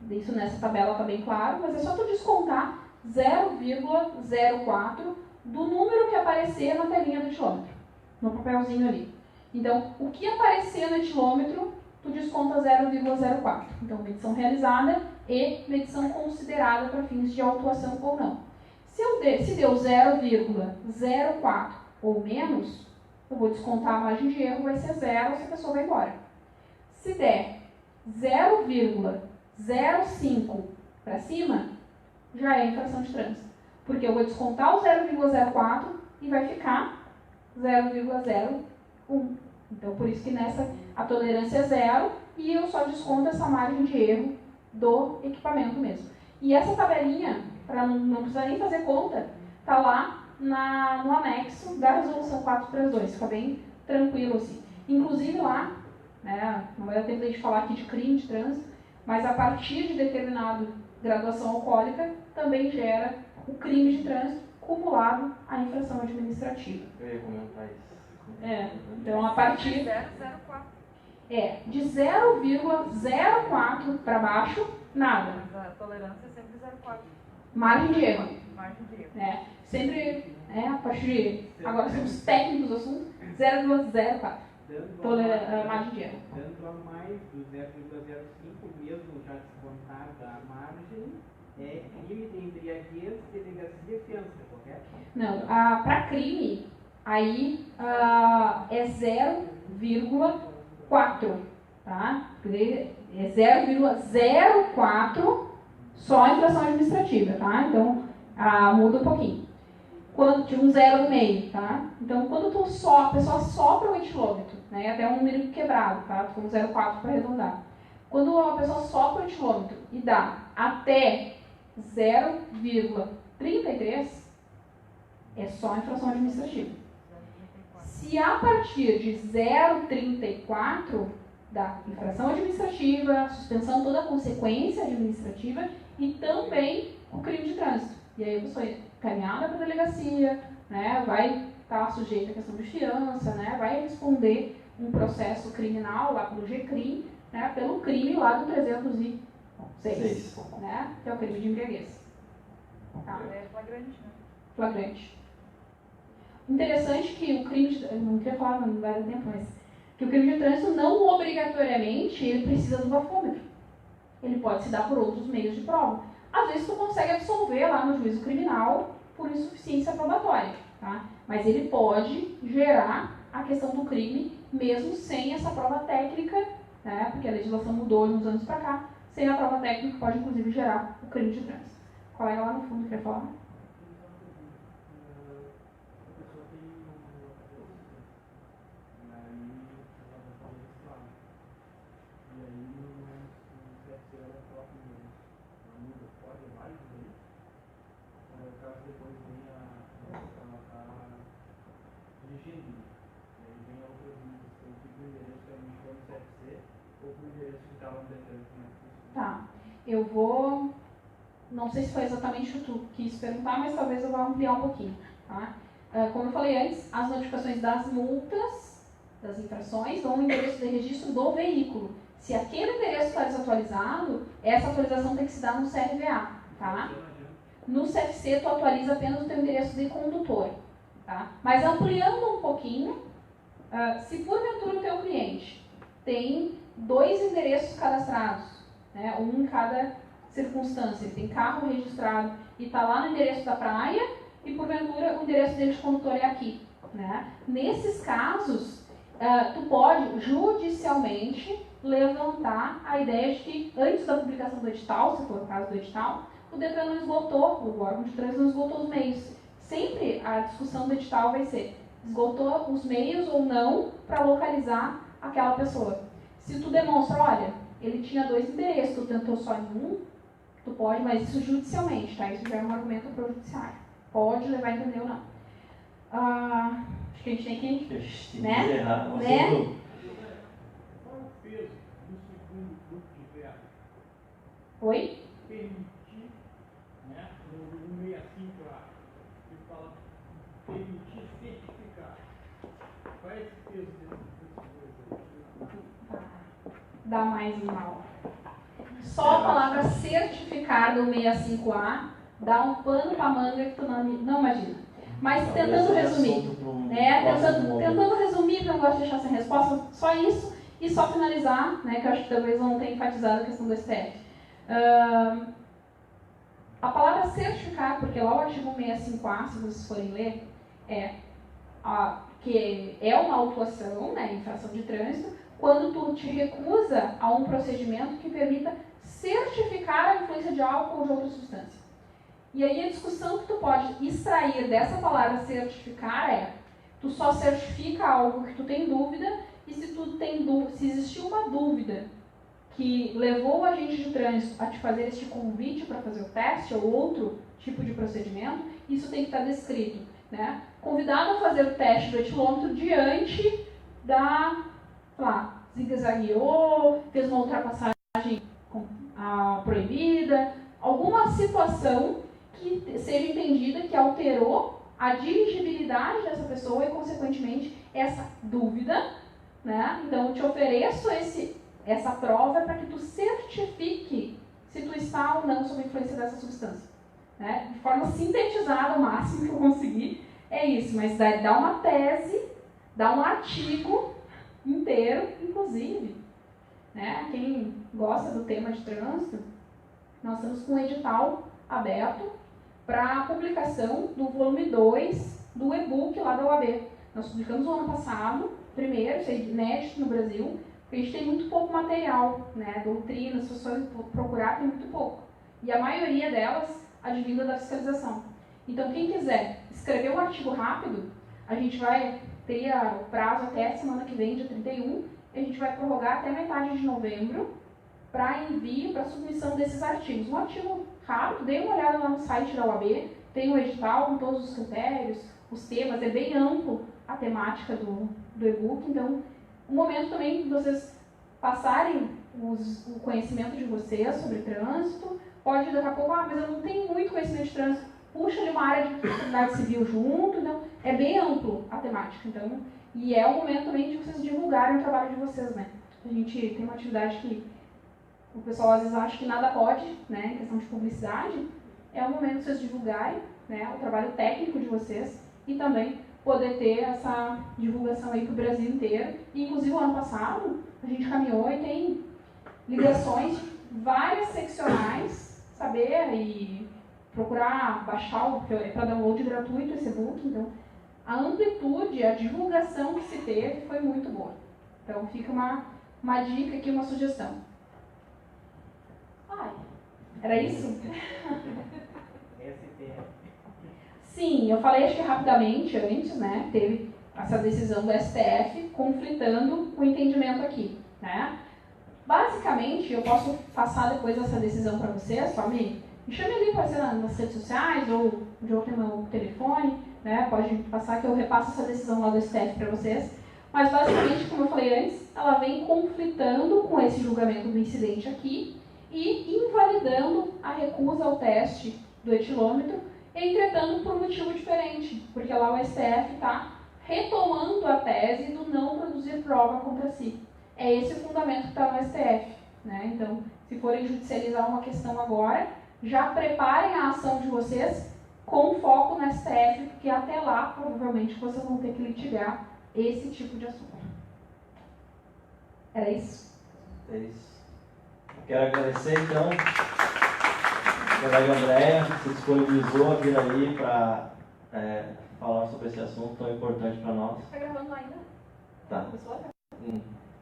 Isso nessa tabela está bem claro, mas é só tu descontar 0,04 do número que aparecer na telinha do etilômetro, no papelzinho ali. Então, o que aparecer no etilômetro, tu desconta 0,04. Então, medição realizada e medição considerada para fins de autuação ou não. Se deu 0,04 ou menos, eu vou descontar a margem de erro, vai ser zero, essa pessoa vai embora. Se der 0,05 para cima, já é infração de trânsito. Porque eu vou descontar o 0,04 e vai ficar 0,01. Então, por isso que nessa a tolerância é 0 e eu só desconto essa margem de erro do equipamento mesmo. E essa tabelinha, para não precisar nem fazer conta, está lá no anexo da resolução 432. Fica bem tranquilo assim. Inclusive lá, né, não vai dar tempo de a gente falar aqui de crime de trânsito, mas a partir de determinada graduação alcoólica também gera o crime de trânsito cumulado à infração administrativa. Eu ia comentar isso. Então a partir de 0,04 para baixo, nada. Mas a tolerância é sempre 0,4. Margem de erro. Margem de erro. Sempre, a partir de, agora somos técnicos do assunto, 0,04. Margem de erro. Dando a mais do 0,05, mesmo já descontado a margem, é crime de embriaguez, delegacia, fiança, correto? Não, para crime, aí é 0,4, tá? É 0,04 só a infração administrativa, tá? Então, muda um pouquinho. Quando tinha um zero no meio, tá? Então, quando a pessoa sopra o etilômetro, né? Até um número quebrado, tá? Com 0,4 para arredondar. Quando a pessoa sopra o etilômetro e dá até 0,33, é só infração administrativa. Se a partir de 0,34 da infração administrativa, suspensão toda a consequência administrativa e também o crime de trânsito. E aí a pessoa é encaminhada para a delegacia, né, vai estar sujeita à questão de fiança, né, vai responder um processo criminal lá pelo GCRIM, né, pelo crime lá do 306, né, que é o crime de embriaguez. Tá? É flagrante, né? Flagrante. Interessante que o crime de, eu não queria falar, não vai dar tempo, mas que o crime de trânsito não obrigatoriamente ele precisa do bafômetro. Ele pode se dar por outros meios de prova. Às vezes tu consegue absolver lá no juízo criminal por insuficiência probatória, tá? Mas ele pode gerar a questão do crime mesmo sem essa prova técnica, né? Porque a legislação mudou de uns anos para cá. Sem a prova técnica pode inclusive gerar o crime de trânsito. O colega lá no fundo quer falar? Tá, eu vou, não sei se foi exatamente o que tu quis perguntar, mas talvez eu vá ampliar um pouquinho, tá? Como eu falei antes, as notificações das multas, das infrações, dão o endereço de registro do veículo. Se aquele endereço está desatualizado, essa atualização tem que se dar no CRVA, tá? No CFC, tu atualiza apenas o teu endereço de condutor, tá? Mas ampliando um pouquinho, se porventura o teu cliente tem 2 endereços cadastrados, né, um em cada circunstância, ele tem carro registrado e está lá no endereço da praia e porventura o endereço dele de condutor é aqui, né? Nesses casos, tu pode judicialmente levantar a ideia de que antes da publicação do edital, se for o caso do edital, o Detran não esgotou, o órgão de trânsito não esgotou os meios. Sempre a discussão do edital vai ser, esgotou os meios ou não para localizar aquela pessoa. Se tu demonstra, olha, ele tinha 2 endereços, tu tentou só em um, tu pode, mas isso judicialmente, tá? Isso já é um argumento para o judiciário. Pode levar a entender ou não. Acho que a gente tem que, né? Qual o peso do segundo grupo de verbo? Oi? Permitir, né? No 65 lá, ele fala permitir certificar. Qual é esse peso desses dois aí? Dá mais mal. Só a palavra certificar no 65A dá um pano para manga que tu não imagina. Mas tentando resumir, né? Tentando resumir, porque eu não gosto de deixar sem resposta, só isso e só finalizar, né? Que eu acho que talvez eu não tenha enfatizado a questão do STF. A palavra certificar, porque lá o artigo 65A, se vocês forem ler, que é uma autuação, né? Infração de trânsito, quando tu te recusa a um procedimento que permita certificar a influência de álcool ou de outra substância. E aí a discussão que tu pode extrair dessa palavra certificar é: tu só certifica algo que tu tem dúvida, e se existir uma dúvida que levou o agente de trânsito a te fazer este convite para fazer o teste ou outro tipo de procedimento, isso tem que estar descrito, né? Convidado a fazer o teste do etilômetro diante da, sei lá, zigue-zagueou, fez uma ultrapassagem proibida, alguma situação que seja entendida que alterou a dirigibilidade dessa pessoa e, consequentemente, essa dúvida, né? Então, eu te ofereço essa prova para que tu certifique se tu está ou não sob a influência dessa substância, né? De forma sintetizada, o máximo que eu conseguir é isso, mas dá uma tese, dá um artigo inteiro, inclusive, né? Quem gosta do tema de trânsito, nós estamos com um edital aberto para a publicação do volume 2 do e-book lá da UAB. Nós publicamos no ano passado, primeiro, isso é inédito no Brasil, porque a gente tem muito pouco material, né? Doutrina, se você procurar, tem muito pouco. E a maioria delas advinda da fiscalização. Então, quem quiser escrever um artigo rápido, a gente vai ter o prazo até a semana que vem, dia 31, e a gente vai prorrogar até metade de novembro para envio, para submissão desses artigos. Um artigo rápido, dê uma olhada lá no site da UAB, tem um edital com todos os critérios, os temas, é bem amplo a temática do e-book, então, um momento também de vocês passarem o conhecimento de vocês sobre trânsito. Pode daqui a pouco, mas eu não tenho muito conhecimento de trânsito, puxa ali uma área de responsabilidade civil junto, então é bem amplo a temática, então, e é o momento também de vocês divulgarem o trabalho de vocês, né? A gente tem uma atividade que o pessoal às vezes acha que nada pode, né, em questão de publicidade, é o momento de vocês divulgarem, né, o trabalho técnico de vocês e também poder ter essa divulgação aí para o Brasil inteiro. E, inclusive, o ano passado, a gente caminhou e tem ligações de várias seccionais, saber e procurar baixar, porque é para download gratuito esse e-book. Então, a amplitude, a divulgação que se teve foi muito boa. Então, fica uma dica aqui, uma sugestão. Ai, era isso? Sim, eu falei acho que rapidamente antes, né? Teve essa decisão do STF conflitando o entendimento aqui, né? Basicamente, eu posso passar depois essa decisão para vocês, só me chame ali, pode ser nas redes sociais ou de outro meu telefone, né? Pode passar que eu repasso essa decisão lá do STF para vocês. Mas basicamente, como eu falei antes, ela vem conflitando com esse julgamento do incidente aqui e invalidando a recusa ao teste do etilômetro, entretanto por um motivo diferente, porque lá o STF está retomando a tese do não produzir prova contra si. É esse o fundamento que está no STF, né? Então, se forem judicializar uma questão agora, já preparem a ação de vocês com foco no STF, porque até lá, provavelmente, vocês vão ter que litigar esse tipo de assunto. Era isso? É isso. Quero agradecer, então, a colega Andréia, que se disponibilizou a vir aí para falar sobre esse assunto tão importante para nós. Está gravando ainda? Tá.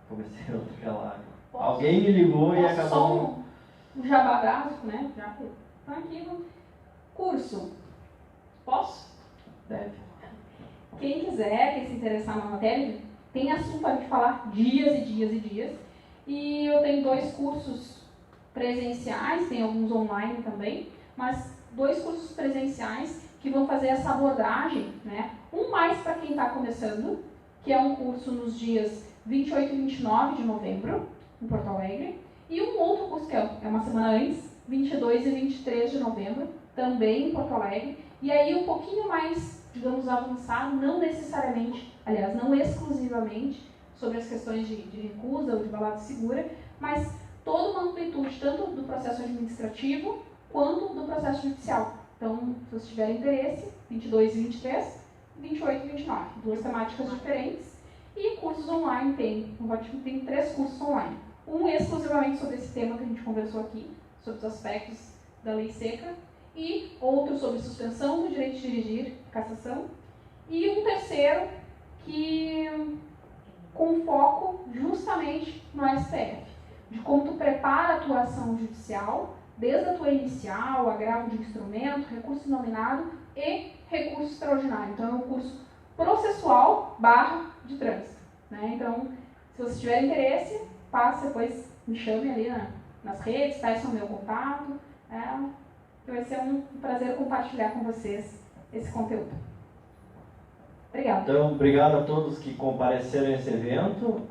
Comecei outra lá. Posso? Alguém me ligou e acabou. Só um jabá básico, né? Já que tá aqui no curso. Posso? Deve. Quem quiser, quem se interessar na matéria, tem assunto para gente falar dias e dias e dias. E eu tenho 2 cursos presenciais, tem alguns online também, mas 2 cursos presenciais que vão fazer essa abordagem, né? Um mais para quem está começando, que é um curso nos dias 28 e 29 de novembro, em Porto Alegre, e um outro curso que é uma semana antes, 22 e 23 de novembro, também em Porto Alegre, e aí um pouquinho mais, digamos, avançado, não necessariamente, aliás, não exclusivamente, sobre as questões de recusa ou de balada segura, mas toda uma amplitude, tanto do processo administrativo, quanto do processo judicial. Então, se vocês tiverem interesse, 22 e 23, 28 e 29, 2 temáticas diferentes, e cursos online tem 3 cursos online. Um exclusivamente sobre esse tema que a gente conversou aqui, sobre os aspectos da lei seca, e outro sobre suspensão do direito de dirigir, cassação, e um terceiro que com foco justamente no STF, de como tu prepara a tua ação judicial desde a tua inicial, agravo de instrumento, recurso nominado e recurso extraordinário. Então, é um curso processual / de trânsito. Né? Então, se você tiver interesse, passe depois, me chame ali nas redes, peçam o meu contato. Que vai ser um prazer compartilhar com vocês esse conteúdo. Obrigada. Então, obrigado a todos que compareceram a esse evento.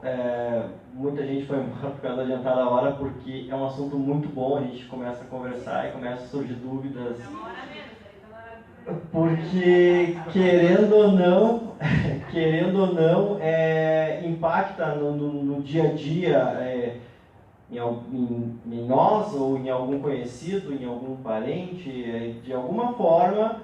Muita gente foi embora por causa da adiantada hora, porque é um assunto muito bom, a gente começa a conversar e começa a surgir dúvidas. Porque, querendo ou não, impacta no dia a dia, em nós ou em algum conhecido, em algum parente, de alguma forma.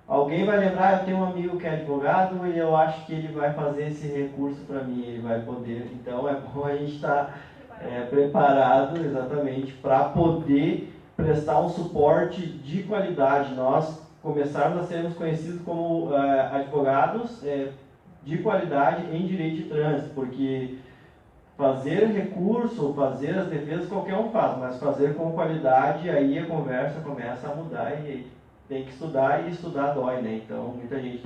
Alguém vai lembrar, eu tenho um amigo que é advogado e eu acho que ele vai fazer esse recurso para mim, ele vai poder. Então é bom a gente estar preparado exatamente para poder prestar um suporte de qualidade. Nós começarmos a sermos conhecidos como advogados de qualidade em direito de trânsito, porque fazer recurso, fazer as defesas qualquer um faz, mas fazer com qualidade, aí a conversa começa a mudar e tem que estudar, e estudar dói, né? Então, muita gente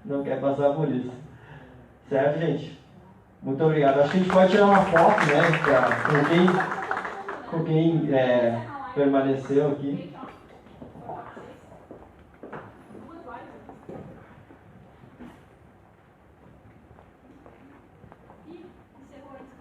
não quer passar por isso. Certo, gente? Muito obrigado. Acho que a gente pode tirar uma foto, né? Com quem permaneceu aqui.